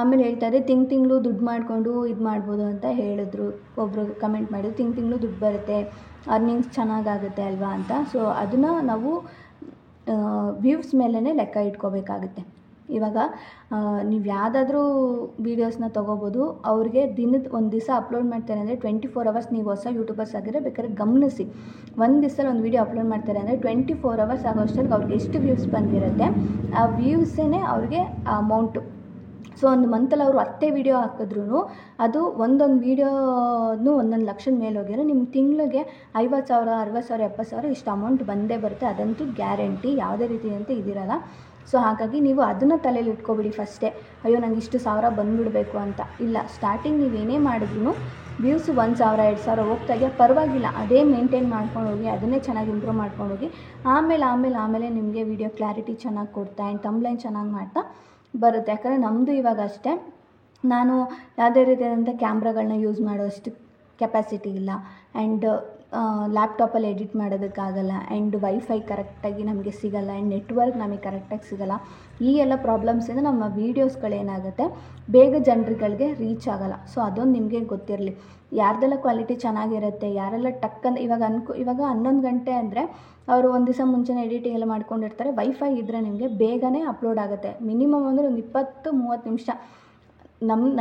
ಆಮೇಲೆ ಹೇಳ್ತಾರೆ ತಿಂಗಳು ದುಡ್ಡು ಮಾಡಿಕೊಂಡು ಇದು ಮಾಡ್ಬೋದು ಅಂತ ಹೇಳಿದ್ರು. ಒಬ್ಬರು ಕಮೆಂಟ್ ಮಾಡಿದ್ರು ತಿಂಗಳು ದುಡ್ಡು ಬರುತ್ತೆ, ಅರ್ನಿಂಗ್ಸ್ ಚೆನ್ನಾಗಾಗುತ್ತೆ ಅಲ್ವಾ ಅಂತ. ಸೊ ಅದನ್ನು ನಾವು ವ್ಯೂವ್ಸ್ ಮೇಲೇ ಲೆಕ್ಕ ಇಟ್ಕೋಬೇಕಾಗುತ್ತೆ. ಇವಾಗ ನೀವು ಯಾವುದಾದ್ರೂ ವೀಡಿಯೋಸ್ನ ತೊಗೋಬೋದು. ಅವ್ರಿಗೆ ದಿನದ ಒಂದು ದಿವಸ ಅಪ್ಲೋಡ್ ಮಾಡ್ತಾರೆ ಅಂದರೆ 24 ಅವರ್ಸ್, ನೀವು ಹೊಸ ಯೂಟ್ಯೂಬರ್ಸ್ ಆಗಿರೋ ಬೇಕಾದ್ರೆ ಗಮನಿಸಿ. ಒಂದು ದಿವಸದಲ್ಲಿ ಒಂದು ವೀಡಿಯೋ ಅಪ್ಲೋಡ್ ಮಾಡ್ತಾರೆ ಅಂದರೆ 24 ಅವರ್ಸ್ ಆಗೋಷ್ಟರಲ್ಲಿ ಅವ್ರಿಗೆ ಎಷ್ಟು ವ್ಯೂಸ್ ಬಂದಿರುತ್ತೆ ಆ ವ್ಯೂಸೇ ಅವ್ರಿಗೆ ಆ ಅಮೌಂಟು. ಸೊ ಒಂದು ಮಂತಲ್ಲಿ ಅವರು 10 ವೀಡಿಯೋ ಹಾಕಿದ್ರೂ ಅದು ಒಂದೊಂದು ವೀಡಿಯೋನು 1,00,000 ಮೇಲೆ ಹೋಗಿರೋ ನಿಮ್ಗೆ ತಿಂಗಳಿಗೆ 50,000, 60,000, 70,000 ಇಷ್ಟು ಅಮೌಂಟ್ ಬಂದೇ ಬರುತ್ತೆ. ಅದಂತೂ ಗ್ಯಾರಂಟಿ, ಯಾವುದೇ ರೀತಿಯಂತೆ ಇದಿರಲ್ಲ. ಸೊ ಹಾಗಾಗಿ ನೀವು ಅದನ್ನು ತಲೆಯಲ್ಲಿ ಇಟ್ಕೊಬಿಡಿ ಫಸ್ಟೇ, ಅಯ್ಯೋ ನಂಗೆ ಇಷ್ಟು 1000 ಬಂದುಬಿಡಬೇಕು ಅಂತ. ಇಲ್ಲ, ಸ್ಟಾರ್ಟಿಂಗ್ ನೀವೇನೇ ಮಾಡಿದ್ರೂ ವ್ಯೂಸ್ 1,000, 2,000 ಹೋಗ್ತಾಗೆ ಪರವಾಗಿಲ್ಲ, ಅದೇ ಮೇಂಟೈನ್ ಮಾಡ್ಕೊಂಡು ಹೋಗಿ, ಅದನ್ನೇ ಚೆನ್ನಾಗಿ ಇಂಪ್ರೂವ್ ಮಾಡ್ಕೊಂಡು ಹೋಗಿ. ಆಮೇಲೆ ನಿಮಗೆ ವೀಡಿಯೋ ಕ್ಲಾರಿಟಿ ಚೆನ್ನಾಗಿ ಕೊಡ್ತಾ ಆ್ಯಂಡ್ ತಮ್ಲೈನ್ ಚೆನ್ನಾಗಿ ಮಾಡ್ತಾ ಬರುತ್ತೆ. ಯಾಕಂದರೆ ನಮ್ಮದು ಇವಾಗ ಅಷ್ಟೇ, ನಾನು ಯಾವುದೇ ರೀತಿಯಾದಂಥ ಕ್ಯಾಮ್ರಾಗಳನ್ನ ಯೂಸ್ ಮಾಡೋಷ್ಟು ಕೆಪಾಸಿಟಿ ಇಲ್ಲ. ಆ್ಯಂಡ್ ಲ್ಯಾಪ್ಟಾಪಲ್ಲಿ ಎಡಿಟ್ ಮಾಡೋದಕ್ಕಾಗಲ್ಲ. ಆ್ಯಂಡ್ ವೈಫೈ ಕರೆಕ್ಟಾಗಿ ನಮಗೆ ಸಿಗೋಲ್ಲ. ಆ್ಯಂಡ್ ನೆಟ್ವರ್ಕ್ ನಮಗೆ ಕರೆಕ್ಟಾಗಿ ಸಿಗೋಲ್ಲ. ಈ ಎಲ್ಲ ಪ್ರಾಬ್ಲಮ್ಸಿಂದ ನಮ್ಮ ವೀಡಿಯೋಸ್ಗಳೇನಾಗುತ್ತೆ ಬೇಗ ಜನರುಗಳಿಗೆ ರೀಚ್ ಆಗೋಲ್ಲ. ಸೊ ಅದೊಂದು ನಿಮಗೆ ಗೊತ್ತಿರಲಿ. ಯಾರ್ದೆಲ್ಲ ಕ್ವಾಲಿಟಿ ಚೆನ್ನಾಗಿರುತ್ತೆ, ಯಾರೆಲ್ಲ ಟಕ್ಕಂದು ಇವಾಗ 11 ಗಂಟೆ ಅಂದರೆ ಅವರು ಒಂದು ದಿವಸ ಮುಂಚೆನೇ ಎಡಿಟಿಂಗ್ ಎಲ್ಲ ಮಾಡ್ಕೊಂಡಿರ್ತಾರೆ. ವೈಫೈ ಇದ್ದರೆ ನಿಮಗೆ ಬೇಗನೆ ಅಪ್ಲೋಡ್ ಆಗುತ್ತೆ. ಮಿನಿಮಮ್ ಅಂದರೆ ಒಂದು 20-30 ನಿಮಿಷ.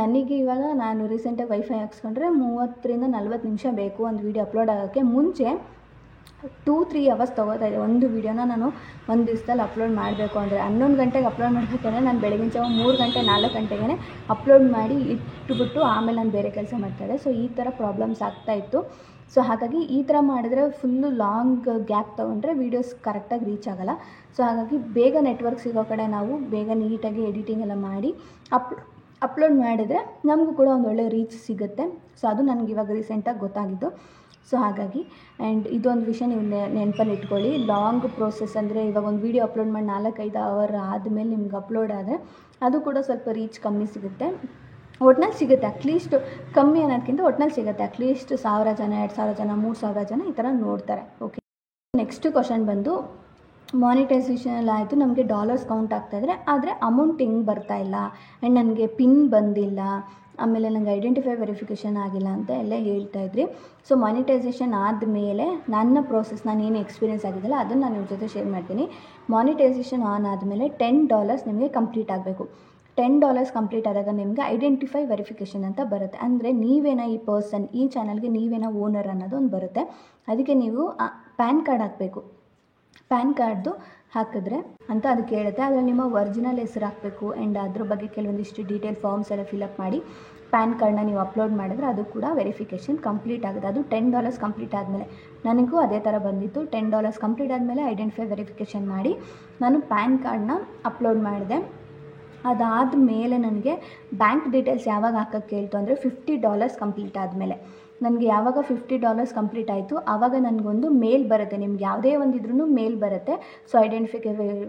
ನನಗೆ ಇವಾಗ ನಾನು ರೀಸೆಂಟಾಗಿ ವೈಫೈ ಹಾಕ್ಸ್ಕೊಂಡ್ರೆ 30ರಿಂದ 40 ನಿಮಿಷ ಬೇಕು ಒಂದು ವೀಡಿಯೋ ಅಪ್ಲೋಡ್ ಆಗೋಕ್ಕೆ. ಮುಂಚೆ 2-3 ಅವರ್ಸ್ ತೊಗೋತಾಯಿದೆ ಒಂದು ವೀಡಿಯೋನ ನಾನು ಒಂದು ದಿವಸದಲ್ಲಿ ಅಪ್ಲೋಡ್ ಮಾಡಬೇಕು ಅಂದರೆ. 11 ಗಂಟೆಗೆ ಅಪ್ಲೋಡ್ ಮಾಡಬೇಕಂದ್ರೆ ನಾನು ಬೆಳಗಿನ ಜಾವ 3 ಗಂಟೆ 4 ಗಂಟೆಗೆ ಅಪ್ಲೋಡ್ ಮಾಡಿ ಇಟ್ಬಿಟ್ಟು ಆಮೇಲೆ ನಾನು ಬೇರೆ ಕೆಲಸ ಮಾಡ್ತಾಯಿದ್ದೆ. ಸೊ ಈ ಥರ ಪ್ರಾಬ್ಲಮ್ಸ್ ಆಗ್ತಾಯಿತ್ತು. ಸೊ ಹಾಗಾಗಿ ಈ ಥರ ಮಾಡಿದ್ರೆ ಫುಲ್ಲು ಲಾಂಗ್ ಗ್ಯಾಪ್ ತೊಗೊಂಡ್ರೆ ವೀಡಿಯೋಸ್ ಕರೆಕ್ಟಾಗಿ ರೀಚ್ ಆಗೋಲ್ಲ. ಸೊ ಹಾಗಾಗಿ ಬೇಗ ನೆಟ್ವರ್ಕ್ ಸಿಗೋ ಕಡೆ ನಾವು ಬೇಗ ನೀಟಾಗಿ ಎಡಿಟಿಂಗ್ ಎಲ್ಲ ಮಾಡಿ ಅಪ್ಲೋಡ್ ಮಾಡಿದರೆ ನಮಗೂ ಕೂಡ ಒಂದು ಒಳ್ಳೆ ರೀಚ್ ಸಿಗುತ್ತೆ. ಸೊ ಅದು ನನಗೆ ಇವಾಗ ರೀಸೆಂಟಾಗಿ ಗೊತ್ತಾಗಿದ್ದು. ಸೊ ಹಾಗಾಗಿ ಆ್ಯಂಡ್ ಇದೊಂದು ವಿಷಯ ನೀವು ನೆನಪಲ್ಲಿ ಇಟ್ಕೊಳ್ಳಿ. ಲಾಂಗ್ ಪ್ರೋಸೆಸ್ ಅಂದರೆ ಇವಾಗ ಒಂದು ವೀಡಿಯೋ ಅಪ್ಲೋಡ್ ಮಾಡಿ 4-5 ಅವರ್ ಆದಮೇಲೆ ನಿಮ್ಗೆ ಅಪ್ಲೋಡ್ ಆದರೆ ಅದು ಕೂಡ ಸ್ವಲ್ಪ ರೀಚ್ ಕಮ್ಮಿ ಸಿಗುತ್ತೆ. ಒಟ್ನಲ್ಲಿ ಸಿಗುತ್ತೆ, ಅಟ್ಲೀಸ್ಟ್ ಕಮ್ಮಿ ಅನ್ನೋದಕ್ಕಿಂತ ಒಟ್ನಲ್ಲಿ ಸಿಗುತ್ತೆ. ಅಟ್ಲೀಸ್ಟ್ 1,000 ಜನ, 2,000 ಜನ, 3,000 ಜನ ಈ ಥರ ನೋಡ್ತಾರೆ. ಓಕೆ, ನೆಕ್ಸ್ಟ್ ಕ್ವಶನ್ ಬಂದು ಮಾನಿಟೈಸೇಷನ್ ಎಲ್ಲ ಆಯಿತು, ನಮಗೆ ಡಾಲರ್ಸ್ ಕೌಂಟ್ ಆಗ್ತಾಯಿದ್ರೆ ಆದರೆ ಅಮೌಂಟ್ ಹೆಂಗೆ ಬರ್ತಾ ಇಲ್ಲ ಆ್ಯಂಡ್ ನನಗೆ ಪಿನ್ ಬಂದಿಲ್ಲ, ಆಮೇಲೆ ನನಗೆ ಐಡೆಂಟಿಫೈ ವೆರಿಫಿಕೇಷನ್ ಆಗಿಲ್ಲ ಅಂತ ಎಲ್ಲ ಹೇಳ್ತಾಯಿದ್ರಿ. ಸೊ ಮಾನಿಟೈಸೇಷನ್ ಆದಮೇಲೆ ನನ್ನ ಪ್ರೋಸೆಸ್, ನಾನು ಏನು ಎಕ್ಸ್ಪೀರಿಯೆನ್ಸ್ ಆಗಿದ್ದಲ್ಲ ಅದನ್ನು ನಾನು ನಿಮ್ಮ ಜೊತೆ ಶೇರ್ ಮಾಡ್ತೀನಿ. ಮಾನಿಟೈಸೇಷನ್ ಆನ್ ಆದಮೇಲೆ $10 ನಿಮಗೆ ಕಂಪ್ಲೀಟ್ ಆಗಬೇಕು. $10 ಕಂಪ್ಲೀಟ್ ಆದಾಗ ನಿಮಗೆ ಐಡೆಂಟಿಫೈ ವೆರಿಫಿಕೇಷನ್ ಅಂತ ಬರುತ್ತೆ. ಅಂದರೆ ನೀವೇನ ಈ ಪರ್ಸನ್, ಈ ಚಾನಲ್ಗೆ ನೀವೇನ ಓನರ್ ಅನ್ನೋದು ಒಂದು ಬರುತ್ತೆ. ಅದಕ್ಕೆ ನೀವು ಪ್ಯಾನ್ ಕಾರ್ಡ್ ಹಾಕಬೇಕು. ಪ್ಯಾನ್ ಕಾರ್ಡ್ದು ಹಾಕಿದ್ರೆ ಅಂತ ಅದಕ್ಕೆ ಹೇಳುತ್ತೆ. ಅದರಲ್ಲಿ ನಿಮ್ಮ ಒರಿಜಿನಲ್ ಹೆಸರು ಹಾಕಬೇಕು ಆ್ಯಂಡ್ ಅದ್ರ ಬಗ್ಗೆ ಕೆಲವೊಂದಿಷ್ಟು ಡೀಟೇಲ್ ಫಾರ್ಮ್ಸ್ ಎಲ್ಲ ಫಿಲಪ್ ಮಾಡಿ ಪ್ಯಾನ್ ಕಾರ್ಡ್ನ ನೀವು ಅಪ್ಲೋಡ್ ಮಾಡಿದ್ರೆ ಅದು ಕೂಡ ವೆರಿಫಿಕೇಷನ್ ಕಂಪ್ಲೀಟ್ ಆಗುತ್ತೆ. ಅದು $10 ಕಂಪ್ಲೀಟ್ ಆದಮೇಲೆ. ನನಗೂ ಅದೇ ಥರ ಬಂದಿತ್ತು. $10 ಕಂಪ್ಲೀಟ್ ಆದಮೇಲೆ ಐಡೆಂಟಿಫೈ ವೆರಿಫಿಕೇಷನ್ ಮಾಡಿ ನಾನು ಪ್ಯಾನ್ ಕಾರ್ಡ್ನ ಅಪ್ಲೋಡ್ ಮಾಡಿದೆ. ಅದಾದ ಮೇಲೆ ನನಗೆ ಬ್ಯಾಂಕ್ ಡೀಟೇಲ್ಸ್ ಯಾವಾಗ ಹಾಕೋಕ್ಕೆ ಕೇಳ್ತು ಅಂದರೆ $50 ಕಂಪ್ಲೀಟ್ ಆದಮೇಲೆ. ನನಗೆ ಯಾವಾಗ $50 ಕಂಪ್ಲೀಟ್ ಆಯಿತು ಆವಾಗ ನನಗೊಂದು ಮೇಲ್ ಬರುತ್ತೆ. ನಿಮ್ಗೆ ಯಾವುದೇ ಒಂದಿದ್ರೂ ಮೇಲ್ ಬರುತ್ತೆ. ಸೊ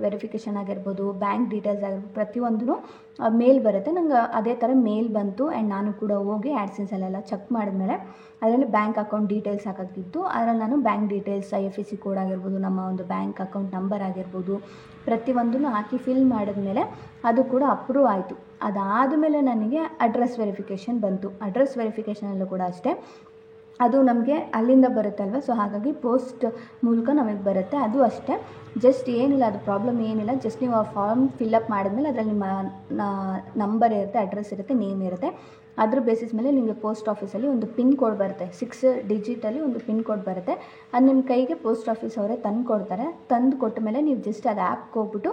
ವೆರಿಫಿಕೇಷನ್ ಆಗಿರ್ಬೋದು, ಬ್ಯಾಂಕ್ ಡೀಟೇಲ್ಸ್ ಆಗಿರ್ಬೋದು, ಪ್ರತಿಯೊಂದೂ ಮೇಲ್ ಬರುತ್ತೆ. ನಂಗೆ ಅದೇ ಥರ ಮೇಲ್ ಬಂತು ಆ್ಯಂಡ್ ನಾನು ಕೂಡ ಹೋಗಿ ಆ್ಯಡ್ಸೆನ್ಸಲ್ಲೆಲ್ಲ ಚೆಕ್ ಮಾಡಿದ್ಮೇಲೆ ಅದರಲ್ಲಿ ಬ್ಯಾಂಕ್ ಅಕೌಂಟ್ ಡೀಟೇಲ್ಸ್ ಹಾಕೋಕ್ಕಿತ್ತು. ಅದರಲ್ಲಿ ನಾನು ಬ್ಯಾಂಕ್ ಡೀಟೇಲ್ಸ್, IFSC ಕೋಡ್ ಆಗಿರ್ಬೋದು, ನಮ್ಮ ಒಂದು ಬ್ಯಾಂಕ್ ಅಕೌಂಟ್ ನಂಬರ್ ಆಗಿರ್ಬೋದು, ಪ್ರತಿಯೊಂದನ್ನು ಹಾಕಿ ಫಿಲ್ ಮಾಡಿದ್ಮೇಲೆ ಅದು ಕೂಡ ಅಪ್ರೂವ್ ಆಯಿತು. ಅದಾದಮೇಲೆ ನನಗೆ ಅಡ್ರೆಸ್ ವೆರಿಫಿಕೇಷನ್ ಬಂತು. ಅಡ್ರೆಸ್ ವೆರಿಫಿಕೇಷನಲ್ಲೂ ಕೂಡ ಅಷ್ಟೇ, ಅದು ನಮಗೆ ಅಲ್ಲಿಂದ ಬರುತ್ತಲ್ವ. ಸೊ ಹಾಗಾಗಿ ಪೋಸ್ಟ್ ಮೂಲಕ ನಮಗೆ ಬರುತ್ತೆ. ಅದು ಅಷ್ಟೇ, ಜಸ್ಟ್ ಏನಿಲ್ಲ, ಅದು ಪ್ರಾಬ್ಲಮ್ ಏನಿಲ್ಲ. ಜಸ್ಟ್ ನೀವು ಆ ಫಾರ್ಮ್ ಫಿಲ್ಲಪ್ ಮಾಡಿದ್ಮೇಲೆ ಅದರಲ್ಲಿ ನಿಮ್ಮ ನಂಬರ್ ಇರುತ್ತೆ, ಅಡ್ರೆಸ್ ಇರುತ್ತೆ, ನೇಮ್ ಇರುತ್ತೆ. ಅದ್ರ ಬೇಸಿಸ್ ಮೇಲೆ ನಿಮಗೆ ಪೋಸ್ಟ್ ಆಫೀಸಲ್ಲಿ ಒಂದು ಪಿನ್ ಕೋಡ್ ಬರುತ್ತೆ. 6 ಡಿಜಿಟಲ್ಲಿ ಒಂದು ಪಿನ್ ಕೋಡ್ ಬರುತ್ತೆ. ಅದು ನಿಮ್ಮ ಕೈಗೆ ಪೋಸ್ಟ್ ಆಫೀಸ್ ಅವರೇ ತಂದು ಕೊಡ್ತಾರೆ. ತಂದು ಕೊಟ್ಟ ಮೇಲೆ ನೀವು ಜಸ್ಟ್ ಅದು ಆ್ಯಪ್ಗೆ ಹೋಗ್ಬಿಟ್ಟು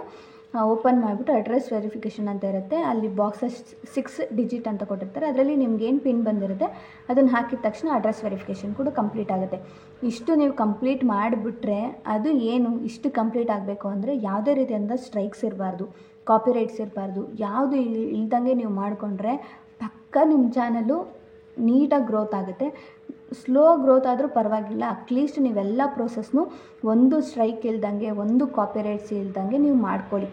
ಓಪನ್ ಮಾಡಿಬಿಟ್ಟು ಅಡ್ರೆಸ್ ವೆರಿಫಿಕೇಷನ್ ಅಂತ ಇರುತ್ತೆ. ಅಲ್ಲಿ ಬಾಕ್ಸಸ್ 6 ಡಿಜಿಟ್ ಅಂತ ಕೊಟ್ಟಿರ್ತಾರೆ. ಅದರಲ್ಲಿ ನಿಮ್ಗೇನು ಪಿನ್ ಬಂದಿರುತ್ತೆ ಅದನ್ನು ಹಾಕಿದ ತಕ್ಷಣ ಅಡ್ರೆಸ್ ವೆರಿಫಿಕೇಷನ್ ಕೂಡ ಕಂಪ್ಲೀಟ್ ಆಗುತ್ತೆ. ಇಷ್ಟು ನೀವು ಕಂಪ್ಲೀಟ್ ಮಾಡಿಬಿಟ್ರೆ ಅದು ಏನು, ಇಷ್ಟು ಕಂಪ್ಲೀಟ್ ಆಗಬೇಕು ಅಂದರೆ ಯಾವುದೇ ರೀತಿಯಿಂದ ಸ್ಟ್ರೈಕ್ಸ್ ಇರಬಾರ್ದು, ಕಾಪಿರೈಟ್ಸ್ ಇರಬಾರ್ದು, ಯಾವುದು ಇಲ್ದಂಗೆ ನೀವು ಮಾಡಿಕೊಂಡ್ರೆ ಪಕ್ಕ ನಿಮ್ಮ ಚಾನಲ್ಲು ನೀಟಾಗಿ ಗ್ರೋತ್ ಆಗುತ್ತೆ. ಸ್ಲೋ ಗ್ರೋತ್ ಆದರೂ ಪರವಾಗಿಲ್ಲ, ಅಟ್ಲೀಸ್ಟ್ ನೀವೆಲ್ಲ ಪ್ರೋಸೆಸ್ನು ಒಂದು ಸ್ಟ್ರೈಕ್ ಇಲ್ದಂಗೆ, ಒಂದು ಕಾಪಿರೈಟ್ಸ್ ಇಲ್ದಂಗೆ ನೀವು ಮಾಡ್ಕೊಳ್ಳಿ.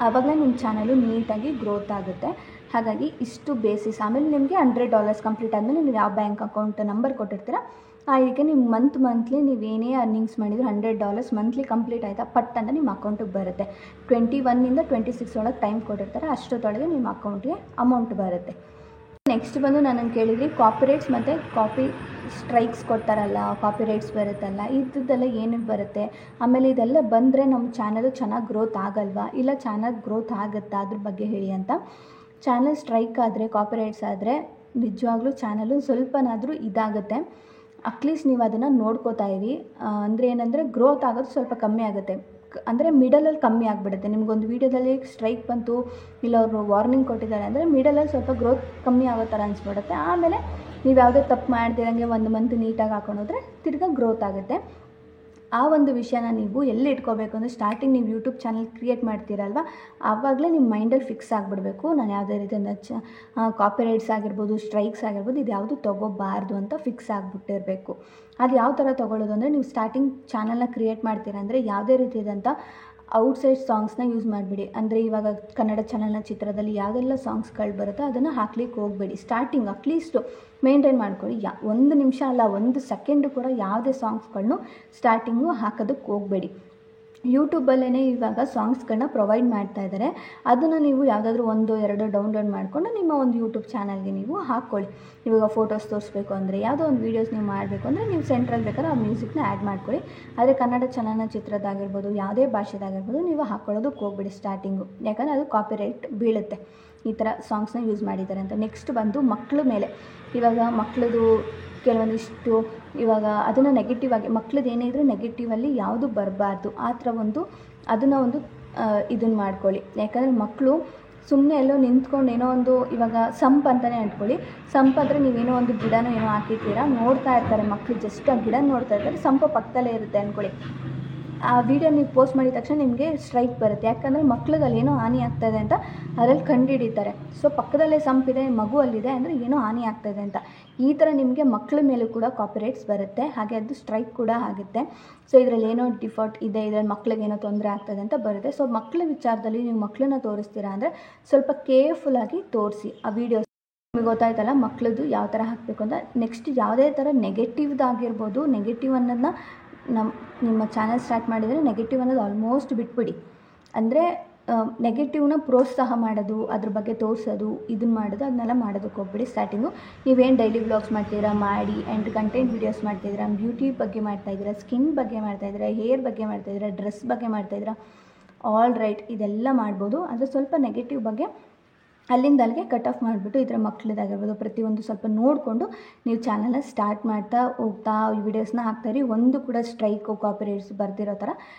ಆವಾಗಲೇ ನಿಮ್ಮ ಚಾನಲು ನೀಟಾಗಿ ಗ್ರೋತ್ ಆಗುತ್ತೆ. ಹಾಗಾಗಿ ಇಷ್ಟು ಬೇಸಿಸ್. ಆಮೇಲೆ ನಿಮಗೆ $100 ಕಂಪ್ಲೀಟ್ ಆದಮೇಲೆ ನೀವು ಯಾವ ಬ್ಯಾಂಕ್ ಅಕೌಂಟ್ ನಂಬರ್ ಕೊಟ್ಟಿರ್ತೀರ ಅದಕ್ಕೆ ನೀವು ಮಂತ್ಲಿ ನೀವೇನೇ ಅರ್ನಿಂಗ್ಸ್ ಮಾಡಿದ್ರು $100 ಮಂತ್ಲಿ ಕಂಪ್ಲೀಟ್ ಆಯಿತಾ ಪಟ್ ಅಂತ ನಿಮ್ಮ ಅಕೌಂಟಿಗೆ ಬರುತ್ತೆ. 21 to 26 ಒಳಗೆ ಟೈಮ್ ಕೊಟ್ಟಿರ್ತಾರೆ, ಅಷ್ಟೊತ್ತೊಳಗೆ ನಿಮ್ಮ ಅಕೌಂಟ್ಗೆ ಅಮೌಂಟ್ ಬರುತ್ತೆ. ನೆಕ್ಸ್ಟ್ ಬಂದು ನನಗೆ ಕೇಳಿದ್ರಿ ಕಾಪಿರೈಟ್ಸ್ ಮತ್ತು ಕಾಪಿ ಸ್ಟ್ರೈಕ್ಸ್ ಕೊಡ್ತಾರಲ್ಲ, ಕಾಪಿರೈಟ್ಸ್ ಬರುತ್ತಲ್ಲ, ಇದ್ದದ್ದೆಲ್ಲ ಏನಕ್ಕೆ ಬರುತ್ತೆ, ಆಮೇಲೆ ಇದೆಲ್ಲ ಬಂದರೆ ನಮ್ಮ ಚಾನಲು ಚೆನ್ನಾಗಿ ಗ್ರೋತ್ ಆಗಲ್ವಾ, ಇಲ್ಲ ಚಾನಲ್ ಗ್ರೋತ್ ಆಗುತ್ತಾ, ಅದ್ರ ಬಗ್ಗೆ ಹೇಳಿ ಅಂತ. ಚಾನಲ್ ಸ್ಟ್ರೈಕ್ ಆದರೆ, ಕಾಪಿರೈಟ್ಸ್ ಆದರೆ ನಿಜವಾಗ್ಲೂ ಚಾನಲು ಸ್ವಲ್ಪನಾದರೂ ಇದಾಗುತ್ತೆ. ಅಟ್ಲೀಸ್ಟ್ ನೀವು ಅದನ್ನು ನೋಡ್ಕೋತಾ ಇರಿ. ಅಂದರೆ ಏನಂದರೆ ಗ್ರೋತ್ ಆಗೋದು ಸ್ವಲ್ಪ ಕಮ್ಮಿ ಆಗುತ್ತೆ. ಅಂದರೆ ಮಿಡಲಲ್ಲಿ ಕಮ್ಮಿ ಆಗಿಬಿಡುತ್ತೆ. ನಿಮಗೊಂದು ವೀಡಿಯೋದಲ್ಲಿ ಸ್ಟ್ರೈಕ್ ಬಂತು, ಇಲ್ಲ ಅವರು ವಾರ್ನಿಂಗ್ ಕೊಟ್ಟಿದ್ದಾರೆ ಅಂದರೆ ಮಿಡಲಲ್ಲಿ ಸ್ವಲ್ಪ ಗ್ರೋತ್ ಕಮ್ಮಿ ಆಗೋ ಥರ ಅನಿಸ್ಬಿಡುತ್ತೆ. ಆಮೇಲೆ ನೀವು ಯಾವುದೇ ತಪ್ಪು ಮಾಡ್ದಿರಂಗೆ 1 ಮಂತ್ ನೀಟಾಗಿ ಹಾಕೊಂಡೋದ್ರೆ ತಿರ್ಗಾ ಗ್ರೋತ್ ಆಗುತ್ತೆ. ಆ ಒಂದು ವಿಷಯನ ನೀವು ಎಲ್ಲಿ ಇಟ್ಕೋಬೇಕು ಅಂದರೆ ಸ್ಟಾರ್ಟಿಂಗ್ ನೀವು ಯೂಟ್ಯೂಬ್ ಚಾನಲ್ ಕ್ರಿಯೇಟ್ ಮಾಡ್ತೀರಲ್ವ, ಆವಾಗಲೇ ನಿಮ್ಮ ಮೈಂಡಲ್ಲಿ ಫಿಕ್ಸ್ ಆಗಿಬಿಡಬೇಕು, ನಾನು ಯಾವುದೇ ರೀತಿಯಿಂದ ಕಾಪಿರೈಟ್ಸ್ ಆಗಿರ್ಬೋದು, ಸ್ಟ್ರೈಕ್ಸ್ ಆಗಿರ್ಬೋದು, ಇದು ಯಾವುದು ತೊಗೋಬಾರ್ದು ಅಂತ ಫಿಕ್ಸ್ ಆಗಿಬಿಟ್ಟಿರಬೇಕು. ಅದು ಯಾವ ಥರ ತೊಗೊಳ್ಳೋದು ಅಂದರೆ, ನೀವು ಸ್ಟಾರ್ಟಿಂಗ್ ಚಾನಲ್ನ ಕ್ರಿಯೇಟ್ ಮಾಡ್ತೀರ ಅಂದರೆ ಯಾವುದೇ ರೀತಿಯಾದಂಥ ಔಟ್ಸೈಡ್ ಸಾಂಗ್ಸ್ನ ಯೂಸ್ ಮಾಡಿಬಿಡಿ. ಅಂದರೆ ಇವಾಗ ಕನ್ನಡ ಚಿತ್ರದಲ್ಲಿ ಯಾವುದೆಲ್ಲ ಸಾಂಗ್ಸ್ಗಳು ಬರುತ್ತೋ ಅದನ್ನು ಹಾಕ್ಲಿಕ್ಕೆ ಹೋಗಬೇಡಿ. ಸ್ಟಾರ್ಟಿಂಗ್ ಅಟ್ಲೀಸ್ಟು ಮೇಂಟೈನ್ ಮಾಡ್ಕೊಳ್ಳಿ. 1 ನಿಮಿಷ ಅಲ್ಲ, 1 ಸೆಕೆಂಡು ಕೂಡ ಯಾವುದೇ ಸಾಂಗ್ಸ್ಗಳನ್ನು ಸ್ಟಾರ್ಟಿಂಗು ಹಾಕೋದಕ್ಕೆ ಹೋಗಬೇಡಿ. ಯೂಟ್ಯೂಬಲ್ಲೇ ಇವಾಗ ಸಾಂಗ್ಸ್ಗಳನ್ನ ಪ್ರೊವೈಡ್ ಮಾಡ್ತಾ ಇದ್ದಾರೆ. ಅದನ್ನು ನೀವು ಯಾವುದಾದ್ರೂ 1-2 ಡೌನ್ಲೋಡ್ ಮಾಡಿಕೊಂಡು ನಿಮ್ಮ ಒಂದು ಯೂಟ್ಯೂಬ್ ಚಾನಲ್ಗೆ ನೀವು ಹಾಕ್ಕೊಳ್ಳಿ. ಇವಾಗ ಫೋಟೋಸ್ ತೋರಿಸ್ಬೇಕು ಅಂದರೆ, ಯಾವುದೋ ಒಂದು ವೀಡಿಯೋಸ್ ನೀವು ಮಾಡಬೇಕು ಅಂದರೆ ನೀವು ಸೆಂಟ್ರಲ್ಲಿ ಬೇಕಾದ್ರೆ ಆ ಮ್ಯೂಸಿಕ್ನ ಆ್ಯಡ್ ಮಾಡ್ಕೊಳ್ಳಿ. ಆದರೆ ಕನ್ನಡ ಚಲನಚಿತ್ರದಾಗಿರ್ಬೋದು, ಯಾವುದೇ ಭಾಷೆದಾಗಿರ್ಬೋದು ನೀವು ಹಾಕ್ಕೊಳ್ಳೋದಕ್ಕೆ ಹೋಗ್ಬೇಡಿ ಸ್ಟಾರ್ಟಿಂಗು, ಯಾಕಂದರೆ ಅದು ಕಾಪಿರೈಟ್ ಬೀಳುತ್ತೆ ಈ ಥರ ಸಾಂಗ್ಸ್ನ ಯೂಸ್ ಮಾಡಿದ್ದಾರೆ ಅಂತ. ನೆಕ್ಸ್ಟ್ ಬಂದು ಮಕ್ಕಳ ಮೇಲೆ. ಇವಾಗ ಮಕ್ಕಳದು ಕೆಲವೊಂದಿಷ್ಟು ಇವಾಗ ಅದನ್ನು ನೆಗೆಟಿವ್ ಆಗಿ, ಮಕ್ಕಳದ್ದು ಏನೇ ಇದ್ದರೂ ನೆಗೆಟಿವಲ್ಲಿ ಯಾವುದು ಬರಬಾರ್ದು, ಆ ಥರ ಅದನ್ನು ಇದನ್ನು ಮಾಡ್ಕೊಳ್ಳಿ. ಯಾಕಂದರೆ ಮಕ್ಕಳು ಸುಮ್ಮನೆ ಎಲ್ಲೋ ನಿಂತ್ಕೊಂಡು ಏನೋ ಒಂದು, ಇವಾಗ ಸಂಪ್ ಅಂತಲೇ ಅಂದ್ಕೊಳ್ಳಿ, ಸಂಪ್ ಅಂದರೆ ನೀವೇನೋ ಒಂದು ಗಿಡನೋ ಏನೋ ಹಾಕಿರ್ತೀರಾ, ನೋಡ್ತಾ ಇರ್ತಾರೆ ಮಕ್ಕಳು, ಜಸ್ಟ್ ಆ ಗಿಡ ನೋಡ್ತಾ ಇರ್ತಾರೆ, ಸಂಪ ಪಕ್ಕದಲ್ಲೇ ಇರುತ್ತೆ ಅಂದ್ಕೊಳ್ಳಿ. ಆ ವಿಡಿಯೋ ನೀವು ಪೋಸ್ಟ್ ಮಾಡಿದ ತಕ್ಷಣ ನಿಮಗೆ ಸ್ಟ್ರೈಕ್ ಬರುತ್ತೆ. ಯಾಕಂದರೆ ಮಕ್ಳಿಗೆ ಏನೋ ಹಾನಿ ಆಗ್ತಾಯಿದೆ ಅಂತ ಅದರಲ್ಲಿ ಕಂಡುಹಿಡಿತಾರೆ. ಸೊ ಪಕ್ಕದಲ್ಲೇ ಸಂಪಿದೆ, ಮಗು ಅಲ್ಲಿದೆ ಅಂದರೆ ಏನೋ ಹಾನಿ ಆಗ್ತಾಯಿದೆ ಅಂತ. ಈ ಥರ ನಿಮಗೆ ಮಕ್ಕಳ ಮೇಲೂ ಕೂಡ ಕಾಪಿರೈಟ್ಸ್ ಬರುತ್ತೆ, ಹಾಗೆ ಅದು ಸ್ಟ್ರೈಕ್ ಕೂಡ ಆಗುತ್ತೆ. ಸೊ ಇದರಲ್ಲಿ ಏನೋ ಡಿಫಾಲ್ಟ್ ಇದೆ, ಇದರಲ್ಲಿ ಮಕ್ಳಿಗೆ ಏನೋ ತೊಂದರೆ ಆಗ್ತದೆ ಅಂತ ಬರುತ್ತೆ. ಸೊ ಮಕ್ಕಳ ವಿಚಾರದಲ್ಲಿ ನೀವು ಮಕ್ಕಳನ್ನ ತೋರಿಸ್ತೀರಾ ಅಂದರೆ ಸ್ವಲ್ಪ ಕೇರ್ಫುಲ್ಲಾಗಿ ತೋರಿಸಿ ಆ ವಿಡಿಯೋಸ್. ನಿಮಗೆ ಗೊತ್ತಾಯ್ತಲ್ಲ ಮಕ್ಕಳದ್ದು ಯಾವ ಥರ ಹಾಕಬೇಕು ಅಂತ. ನೆಕ್ಸ್ಟ್ ಯಾವುದೇ ಥರ ನೆಗೆಟಿವ್ದಾಗಿರ್ಬೋದು, ನೆಗೆಟಿವ್ ಅನ್ನೋದನ್ನ ನಿಮ್ಮ ಚಾನಲ್ ಸ್ಟಾರ್ಟ್ ಮಾಡಿದರೆ ನೆಗೆಟಿವ್ ಅನ್ನೋದು ಆಲ್ಮೋಸ್ಟ್ ಬಿಟ್ಬಿಡಿ. ಅಂದರೆ ನೆಗೆಟಿವ್ನ ಪ್ರೋತ್ಸಾಹ ಮಾಡೋದು, ಅದ್ರ ಬಗ್ಗೆ ತೋರಿಸೋದು, ಇದನ್ನು ಮಾಡೋದು, ಅದನ್ನೆಲ್ಲ ಮಾಡೋದಕ್ಕೆ ಹೋಗ್ಬಿಡಿ ಸ್ಟಾರ್ಟಿಂಗು. ನೀವೇನು ಡೈಲಿ ವ್ಲಾಗ್ಸ್ ಮಾಡ್ತೀರಾ ಮಾಡಿ, ಆ್ಯಂಡ್ ಕಂಟೆಂಟ್ ವೀಡಿಯೋಸ್ ಮಾಡ್ತಾಯಿದ್ದೀರಾ, ಬ್ಯೂಟಿ ಬಗ್ಗೆ ಮಾಡ್ತಾಯಿದ್ದೀರಾ, ಸ್ಕಿನ್ ಬಗ್ಗೆ ಮಾಡ್ತಾಯಿದ್ದೀರಾ, ಹೇರ್ ಬಗ್ಗೆ ಮಾಡ್ತಾಯಿದ್ದೀರಾ, ಡ್ರೆಸ್ ಬಗ್ಗೆ ಮಾಡ್ತಾಯಿದ್ದೀರಾ, ಆಲ್ ರೈಟ್, ಇದೆಲ್ಲ ಮಾಡ್ಬೋದು. ಆದರೆ ಸ್ವಲ್ಪ ನೆಗೆಟಿವ್ ಬಗ್ಗೆ ಅಲ್ಲಿಂದ ಅಲ್ಲಿಗೆ ಕಟ್ ಆಫ್ ಮಾಡಿಬಿಟ್ಟು ಇದರ ಮಕ್ಕಳದಾಗಿರ್ಬೋದು ಪ್ರತಿಯೊಂದು ಸ್ವಲ್ಪ ನೋಡಿಕೊಂಡು ನೀವು ಚಾನಲ್ನ ಸ್ಟಾರ್ಟ್ ಮಾಡ್ತಾ ಹೋಗ್ತಾ ವೀಡಿಯೋಸ್ನ ಹಾಕ್ತಾಯಿರಿ. ಒಂದು ಕೂಡ ಸ್ಟ್ರೈಕು ಕಾಪಿರೈಟ್ಸ್ ಬರ್ದಿರೋ ಥರ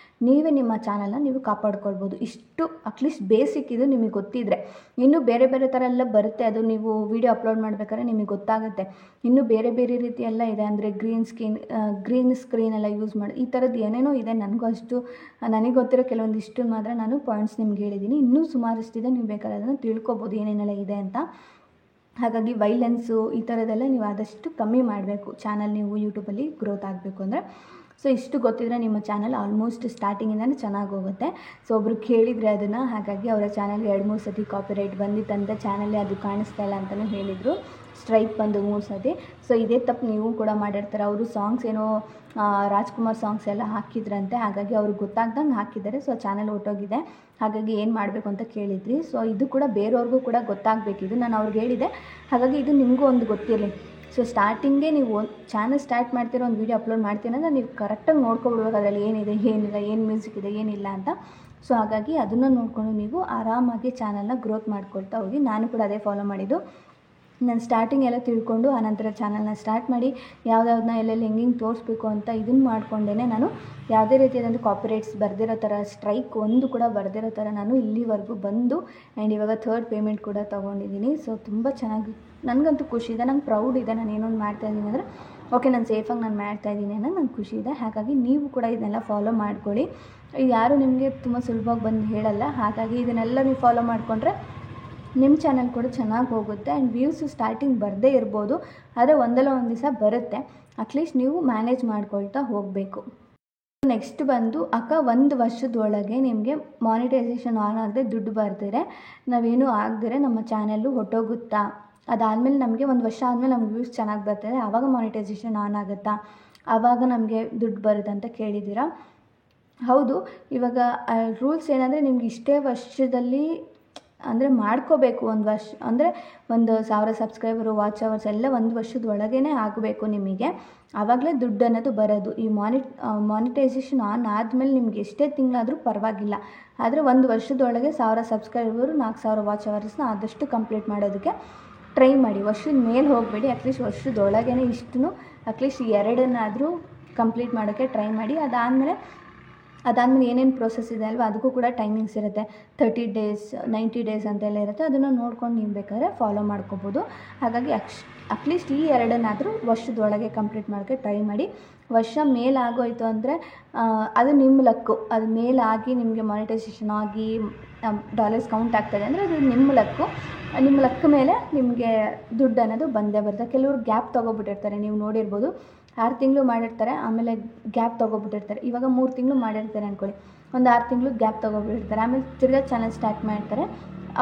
ನೀವೇ ನಿಮ್ಮ ಚಾನಲ್ನ ನೀವು ಕಾಪಾಡ್ಕೊಳ್ಬೋದು. ಇಷ್ಟು ಅಟ್ಲೀಸ್ಟ್ ಬೇಸಿಕ್ ಇದು ನಿಮಗೆ ಗೊತ್ತಿದ್ದರೆ. ಇನ್ನೂ ಬೇರೆ ಬೇರೆ ಥರ ಎಲ್ಲ ಬರುತ್ತೆ, ಅದು ನೀವು ವೀಡಿಯೋ ಅಪ್ಲೋಡ್ ಮಾಡಬೇಕಾದ್ರೆ ನಿಮಗೆ ಗೊತ್ತಾಗುತ್ತೆ. ಇನ್ನೂ ಬೇರೆ ಬೇರೆ ರೀತಿ ಎಲ್ಲ ಇದೆ, ಅಂದರೆ ಗ್ರೀನ್ ಸ್ಕ್ರೀನ್ ಎಲ್ಲ ಯೂಸ್ ಮಾಡಿ ಈ ಥರದ್ದು ಏನೇನೋ ಇದೆ. ನನಗೆ ಗೊತ್ತಿರೋ ಕೆಲವೊಂದಿಷ್ಟು ಮಾತ್ರ ನಾನು ಪಾಯಿಂಟ್ಸ್ ನಿಮ್ಗೆ ಹೇಳಿದ್ದೀನಿ. ಇನ್ನೂ ಸುಮಾರಷ್ಟಿದೆ, ನೀವು ಬೇಕಾದ್ರೆ ಅದನ್ನು ತಿಳ್ಕೊಬೋದು ಏನೇನೆಲ್ಲ ಇದೆ ಅಂತ. ಹಾಗಾಗಿ ವೈಲೆನ್ಸು ಈ ಥರದ್ದೆಲ್ಲ ನೀವು ಆದಷ್ಟು ಕಮ್ಮಿ ಮಾಡಬೇಕು ಚಾನಲ್ ನೀವು ಯೂಟ್ಯೂಬಲ್ಲಿ ಗ್ರೋತ್ ಆಗಬೇಕು ಅಂದರೆ. ಸೊ ಇಷ್ಟು ಗೊತ್ತಿದ್ರೆ ನಿಮ್ಮ ಚಾನಲ್ ಆಲ್ಮೋಸ್ಟ್ ಸ್ಟಾರ್ಟಿಂಗಿಂದನೇ ಚೆನ್ನಾಗಿ ಹೋಗುತ್ತೆ. ಸೊ ಒಬ್ಬರು ಕೇಳಿದರೆ ಅದನ್ನು, ಹಾಗಾಗಿ ಅವರ ಚಾನಲ್ಗೆ 2-3 ಸತಿ ಕಾಪಿರೈಟ್ ಬಂದಿತ್ತಂತೆ, ಚಾನಲ್ಲೇ ಅದು ಕಾಣಿಸ್ತಾ ಇಲ್ಲ ಅಂತಲೂ ಹೇಳಿದರು, ಸ್ಟ್ರೈಕ್ ಬಂದು 3 ಸತಿ. ಸೊ ಇದೇ ತಪ್ಪು ನೀವು ಕೂಡ ಮಾಡಿರ್ತಾರೆ. ಅವರು ಸಾಂಗ್ಸ್ ಏನೋ ರಾಜ್ಕುಮಾರ್ ಸಾಂಗ್ಸ್ ಎಲ್ಲ ಹಾಕಿದ್ರಂತೆ, ಹಾಗಾಗಿ ಅವ್ರಿಗೆ ಗೊತ್ತಾಗ್ದಂಗೆ ಹಾಕಿದ್ದಾರೆ. ಸೊ ಚಾನಲ್ ಹೊರ್ಟೋಗಿದೆ. ಹಾಗಾಗಿ ಏನು ಮಾಡಬೇಕು ಅಂತ ಕೇಳಿದ್ರಿ. ಸೊ ಇದು ಕೂಡ ಬೇರೆಯವ್ರಿಗೂ ಕೂಡ ಗೊತ್ತಾಗಬೇಕಿದು, ನಾನು ಅವ್ರಿಗೆ ಹೇಳಿದೆ. ಹಾಗಾಗಿ ಇದು ನಿಮಗೂ ಒಂದು ಗೊತ್ತಿರಲಿ. ಸೊ ಸ್ಟಾರ್ಟಿಂಗೇ ನೀವು ಚಾನಲ್ ಸ್ಟಾರ್ಟ್ ಮಾಡ್ತೀರೋ, ಒಂದು ವೀಡಿಯೋ ಅಪ್ಲೋಡ್ ಮಾಡ್ತೀರ ಅಂದರೆ ನೀವು ಕರೆಕ್ಟಾಗಿ ನೋಡ್ಕೊಬಿಡ್ಬೇಕು ಅದರಲ್ಲಿ ಏನಿದೆ ಏನಿಲ್ಲ, ಏನು ಮ್ಯೂಸಿಕ್ ಇದೆ ಏನಿಲ್ಲ ಅಂತ. ಸೊ ಹಾಗಾಗಿ ಅದನ್ನು ನೋಡಿಕೊಂಡು ನೀವು ಆರಾಮಾಗಿ ಚಾನಲ್ನ ಗ್ರೋತ್ ಮಾಡ್ಕೊಳ್ತಾ ಹೋಗಿ. ನಾನು ಕೂಡ ಅದೇ ಫಾಲೋ ಮಾಡಿದ್ದು. ನಾನು ಸ್ಟಾರ್ಟಿಂಗ್ ಎಲ್ಲ ತಿಳ್ಕೊಂಡು ಆನಂತರ ಚಾನಲ್ನ ಸ್ಟಾರ್ಟ್ ಮಾಡಿ ಯಾವುದಾವ್ದನ್ನ ಎಲ್ಲೆಲ್ಲಿ ಹೆಂಗೆ ತೋರಿಸ್ಬೇಕು ಅಂತ ಇದನ್ನು ಮಾಡಿಕೊಂಡೇ ನಾನು ಯಾವುದೇ ರೀತಿಯಾದಂಥ ಕಾಪಿರೈಟ್ಸ್ ಬರ್ದಿರೋ ಥರ, ಸ್ಟ್ರೈಕ್ ಒಂದು ಕೂಡ ಬರ್ದಿರೋ ಥರ ನಾನು ಇಲ್ಲಿವರೆಗೂ ಬಂದು ಆ್ಯಂಡ್ ಇವಾಗ 3rd ಪೇಮೆಂಟ್ ಕೂಡ ತೊಗೊಂಡಿದ್ದೀನಿ. ಸೊ ತುಂಬ ಚೆನ್ನಾಗಿ, ನನಗಂತೂ ಖುಷಿ ಇದೆ, ನಂಗೆ ಪ್ರೌಡ್ ಇದೆ. ನಾನು ಏನೊಂದು ಮಾಡ್ತಾಯಿದ್ದೀನಿ ಅಂದರೆ ಓಕೆ ನಾನು ಸೇಫಾಗಿ ನಾನು ಮಾಡ್ತಾಯಿದ್ದೀನಿ ಅನ್ನೋ ನಂಗೆ ಖುಷಿ ಇದೆ. ಹಾಗಾಗಿ ನೀವು ಕೂಡ ಇದನ್ನೆಲ್ಲ ಫಾಲೋ ಮಾಡ್ಕೊಳ್ಳಿ. ಇದು ಯಾರು ನಿಮಗೆ ತುಂಬ ಸುಲಭವಾಗಿ ಬಂದು ಹೇಳಲ್ಲ. ಹಾಗಾಗಿ ಇದನ್ನೆಲ್ಲ ನೀವು ಫಾಲೋ ಮಾಡಿಕೊಂಡ್ರೆ ನಿಮ್ಮ ಚಾನಲ್ ಕೂಡ ಚೆನ್ನಾಗಿ ಹೋಗುತ್ತೆ. ಆ್ಯಂಡ್ ವ್ಯೂಸು ಸ್ಟಾರ್ಟಿಂಗ್ ಬರದೇ ಇರ್ಬೋದು, ಆದರೆ ಒಂದಲ್ಲ ಒಂದು ದಿವಸ ಬರುತ್ತೆ. ಅಟ್ಲೀಸ್ಟ್ ನೀವು ಮ್ಯಾನೇಜ್ ಮಾಡ್ಕೊಳ್ತಾ ಹೋಗಬೇಕು. ನೆಕ್ಸ್ಟ್ ಬಂದು ಅಕ್ಕ 1 ವರ್ಷದೊಳಗೆ ನಿಮಗೆ ಮಾನಿಟೈಸೇಷನ್ ಆನ್ ಆಗದೆ ದುಡ್ಡು ಬರ್ದಿರೆ, ನಾವೇನೂ ಆಗದಿರೆ ನಮ್ಮ ಚಾನಲ್ಲು ಹೊಟ್ಟೋಗುತ್ತಾ? ಅದಾದಮೇಲೆ ನಮಗೆ 1 ವರ್ಷ ಆದಮೇಲೆ ನಮ್ಗೆ ವ್ಯೂಸ್ ಚೆನ್ನಾಗಿ ಬರ್ತಿದೆ, ಆವಾಗ ಮಾನಿಟೈಸೇಷನ್ ಆನ್ ಆಗುತ್ತಾ? ಆವಾಗ ನಮಗೆ ದುಡ್ಡು ಬರುತ್ತೆ ಅಂತ ಕೇಳಿದ್ದೀರಾ. ಹೌದು, ಇವಾಗ ರೂಲ್ಸ್ ಏನಂದರೆ ನಿಮ್ಗೆ ಇಷ್ಟೇ ವರ್ಷದಲ್ಲಿ ಅಂದರೆ ಮಾಡ್ಕೋಬೇಕು. 1 ವರ್ಷ ಅಂದರೆ 1,000 ಸಬ್ಸ್ಕ್ರೈಬರು, ವಾಚ್ ಅವರ್ಸ್ ಎಲ್ಲ 1 ವರ್ಷದ ಒಳಗೇ ಆಗಬೇಕು ನಿಮಗೆ. ಆವಾಗಲೇ ದುಡ್ಡು ಅನ್ನೋದು ಬರೋದು. ಈ ಮಾನಿಟೈಸೇಷನ್ ಆನ್ ಆದಮೇಲೆ ನಿಮ್ಗೆ ಎಷ್ಟೇ ತಿಂಗಳಾದರೂ ಪರವಾಗಿಲ್ಲ, ಆದರೆ 1 ವರ್ಷದೊಳಗೆ 1000 ಸಬ್ಸ್ಕ್ರೈಬರು, 4000 ವಾಚ್ ಅವರ್ಸ್ನ ಆದಷ್ಟು ಕಂಪ್ಲೀಟ್ ಮಾಡೋದಕ್ಕೆ ಟ್ರೈ ಮಾಡಿ. ವರ್ಷದ ಮೇಲೆ ಹೋಗಬೇಡಿ, ಅಟ್ಲೀಸ್ಟ್ ವರ್ಷದೊಳಗೇ ಇಷ್ಟನ್ನು ಅಟ್ಲೀಸ್ಟ್ 2 ಕಂಪ್ಲೀಟ್ ಮಾಡೋಕ್ಕೆ ಟ್ರೈ ಮಾಡಿ. ಅದಾದಮೇಲೆ ಏನೇನು ಪ್ರೋಸೆಸ್ ಇದೆ ಅಲ್ವಾ, ಅದಕ್ಕೂ ಕೂಡ ಟೈಮಿಂಗ್ಸ್ ಇರುತ್ತೆ. 30 ಡೇಸ್ 90 ಡೇಸ್ ಅಂತೆಲ್ಲ ಇರುತ್ತೆ. ಅದನ್ನು ನೋಡ್ಕೊಂಡು ನೀವು ಬೇಕಾದ್ರೆ ಫಾಲೋ ಮಾಡ್ಕೋಬೋದು. ಹಾಗಾಗಿ ಅಟ್ಲೀಸ್ಟ್ ಈ 2 ವರ್ಷದೊಳಗೆ ಕಂಪ್ಲೀಟ್ ಮಾಡೋಕ್ಕೆ ಟ್ರೈ ಮಾಡಿ. ವರ್ಷ ಮೇಲಾಗೋಯ್ತು ಅಂದರೆ ಅದು ನಿಮ್ಮ ಲಕ್ಕು. ಅದು ಮೇಲಾಗಿ ನಿಮಗೆ ಮಾನಿಟೈಸೇಷನ್ ಆಗಿ ಡಾಲರ್ಸ್ ಕೌಂಟ್ ಆಗ್ತದೆ ಅಂದರೆ ಅದು ನಿಮ್ಮ ಲಕ್ಕು. ನಿಮ್ಮ ಲಕ್ ಮೇಲೆ ನಿಮಗೆ ದುಡ್ಡು ಅನ್ನೋದು ಬಂದೇ ಬರುತ್ತೆ. ಕೆಲವರು ಗ್ಯಾಪ್ ತೊಗೊಬಿಟ್ಟಿರ್ತಾರೆ, ನೀವು ನೋಡಿರ್ಬೋದು. 6 ತಿಂಗಳು ಮಾಡಿರ್ತಾರೆ, ಆಮೇಲೆ ಗ್ಯಾಪ್ ತೊಗೊಬಿಟ್ಟಿರ್ತಾರೆ. ಇವಾಗ 3 ತಿಂಗಳು ಮಾಡಿರ್ತಾರೆ ಅಂದ್ಕೊಳ್ಳಿ, ಒಂದು 6 ತಿಂಗಳು ಗ್ಯಾಪ್ ತೊಗೊಬಿಟ್ಟಿರ್ತಾರೆ, ಆಮೇಲೆ ತಿರ್ಗಾ ಚಾನಲ್ ಸ್ಟಾರ್ಟ್ ಮಾಡ್ತಾರೆ.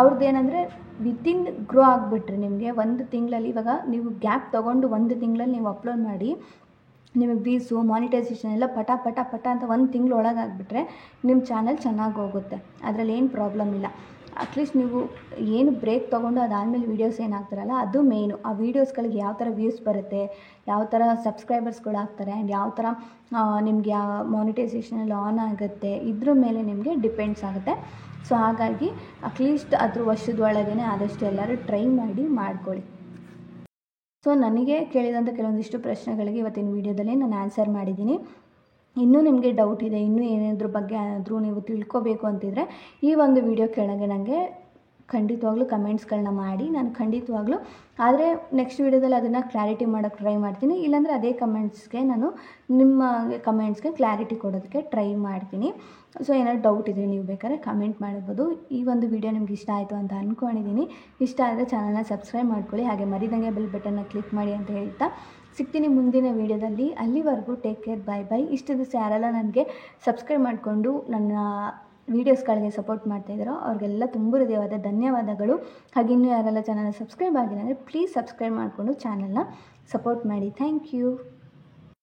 ಅವ್ರದ್ದು ಏನಂದರೆ ವಿತಿನ್ ಗ್ರೋ ಆಗಿಬಿಟ್ರೆ ನಿಮಗೆ 1 ತಿಂಗಳಲ್ಲಿ, ಇವಾಗ ನೀವು ಗ್ಯಾಪ್ ತೊಗೊಂಡು 1 ತಿಂಗಳಲ್ಲಿ ನೀವು ಅಪ್ಲೋಡ್ ಮಾಡಿ ನಿಮಗೆ ವ್ಯೂಸು ಮಾನಿಟೈಸೇಷನ್ ಎಲ್ಲ ಪಟ ಅಂತ 1 ತಿಂಗಳು ಒಳಗಾಗಿಬಿಟ್ರೆ ನಿಮ್ಮ ಚಾನಲ್ ಚೆನ್ನಾಗಿ ಹೋಗುತ್ತೆ. ಅದರಲ್ಲಿ ಏನು ಪ್ರಾಬ್ಲಮ್ ಇಲ್ಲ. ಅಟ್ಲೀಸ್ಟ್ ನೀವು ಏನು ಬ್ರೇಕ್ ತೊಗೊಂಡು ಅದಾದಮೇಲೆ ವೀಡಿಯೋಸ್ ಏನಾಗ್ತಾರಲ್ಲ ಅದು ಮೇಯ್ನು. ಆ ವೀಡಿಯೋಸ್ಗಳಿಗೆ ಯಾವ ಥರ ವ್ಯೂಸ್ ಬರುತ್ತೆ, ಯಾವ ಥರ ಸಬ್ಸ್ಕ್ರೈಬರ್ಸ್ಗಳು ಆಗ್ತಾರೆ, ಆ್ಯಂಡ್ ಯಾವ ಥರ ನಿಮಗೆ ಮಾನಿಟೈಸೇಷನಲ್ಲಿ ಆನ್ ಆಗುತ್ತೆ, ಇದ್ರ ಮೇಲೆ ನಿಮಗೆ ಡಿಪೆಂಡ್ಸ್ ಆಗುತ್ತೆ. ಸೊ ಹಾಗಾಗಿ ಅಟ್ಲೀಸ್ಟ್ ಅದ್ರ ವರ್ಷದೊಳಗೇ ಆದಷ್ಟು ಎಲ್ಲರೂ ಟ್ರೈ ಮಾಡಿ ಮಾಡ್ಕೊಳ್ಳಿ. ಸೊ ನನಗೆ ಕೇಳಿದಂಥ ಕೆಲವೊಂದಿಷ್ಟು ಪ್ರಶ್ನೆಗಳಿಗೆ ಇವತ್ತಿನ ವೀಡಿಯೋದಲ್ಲಿ ನಾನು ಆನ್ಸರ್ ಮಾಡಿದ್ದೀನಿ. ಇನ್ನೂ ನಿಮಗೆ ಡೌಟ್ ಇದೆ, ಇನ್ನೂ ಏನಾದ್ರ ಬಗ್ಗೆ ಆದರೂ ನೀವು ತಿಳ್ಕೊಬೇಕು ಅಂತಿದ್ರೆ ಈ ಒಂದು ವಿಡಿಯೋ ಕೆಳಗೆ ನನಗೆ ಖಂಡಿತವಾಗ್ಲೂ ಕಮೆಂಟ್ಸ್ಗಳನ್ನ ಮಾಡಿ. ನಾನು ಖಂಡಿತವಾಗ್ಲೂ ಆದರೆ ನೆಕ್ಸ್ಟ್ ವೀಡಿಯೋದಲ್ಲಿ ಅದನ್ನು ಕ್ಲಾರಿಟಿ ಮಾಡೋಕ್ಕೆ ಟ್ರೈ ಮಾಡ್ತೀನಿ. ಇಲ್ಲಾಂದರೆ ಅದೇ ಕಮೆಂಟ್ಸ್ಗೆ ನಾನು ನಿಮ್ಮ ಕಮೆಂಟ್ಸ್ಗೆ ಕ್ಲಾರಿಟಿ ಕೊಡೋದಕ್ಕೆ ಟ್ರೈ ಮಾಡ್ತೀನಿ. ಸೊ ಏನಾದ್ರು ಡೌಟ್ ಇದ್ದರೆ ನೀವು ಬೇಕಾದ್ರೆ ಕಮೆಂಟ್ ಮಾಡ್ಬೋದು. ಈ ಒಂದು ವಿಡಿಯೋ ನಿಮ್ಗೆ ಇಷ್ಟ ಆಯಿತು ಅಂತ ಅಂದ್ಕೊಂಡಿದ್ದೀನಿ. ಇಷ್ಟ ಆದರೆ ಚಾನಲ್ನ ಸಬ್ಸ್ಕ್ರೈಬ್ ಮಾಡ್ಕೊಳ್ಳಿ, ಹಾಗೆ ಮರಿದಂಗೆ ಬೆಲ್ ಬಟನ್ನ ಕ್ಲಿಕ್ ಮಾಡಿ ಅಂತ ಹೇಳ್ತಾ ಸಿಗ್ತೀನಿ ಮುಂದಿನ ವೀಡಿಯೋದಲ್ಲಿ. ಅಲ್ಲಿವರೆಗೂ ಟೇಕ್ ಕೇರ್, ಬಾಯ್. ಇಷ್ಟು ದಿವಸ ಯಾರೆಲ್ಲ ನನಗೆ ಸಬ್ಸ್ಕ್ರೈಬ್ ಮಾಡಿಕೊಂಡು ನನ್ನ ವೀಡಿಯೋಸ್ಗಳಿಗೆ ಸಪೋರ್ಟ್ ಮಾಡ್ತಾಯಿದ್ದಾರೋ ಅವ್ರಿಗೆಲ್ಲ ತುಂಬ ಹೃದಯವಾದ ಧನ್ಯವಾದಗಳು. ಹಾಗೆ ಇನ್ನೂ ಯಾರೆಲ್ಲ ಚಾನಲ್ನ ಸಬ್ಸ್ಕ್ರೈಬ್ ಆಗಿಲ್ಲ ಅಂದರೆ ಪ್ಲೀಸ್ ಸಬ್ಸ್ಕ್ರೈಬ್ ಮಾಡಿಕೊಂಡು ಚಾನಲ್ನ ಸಪೋರ್ಟ್ ಮಾಡಿ. Thank you.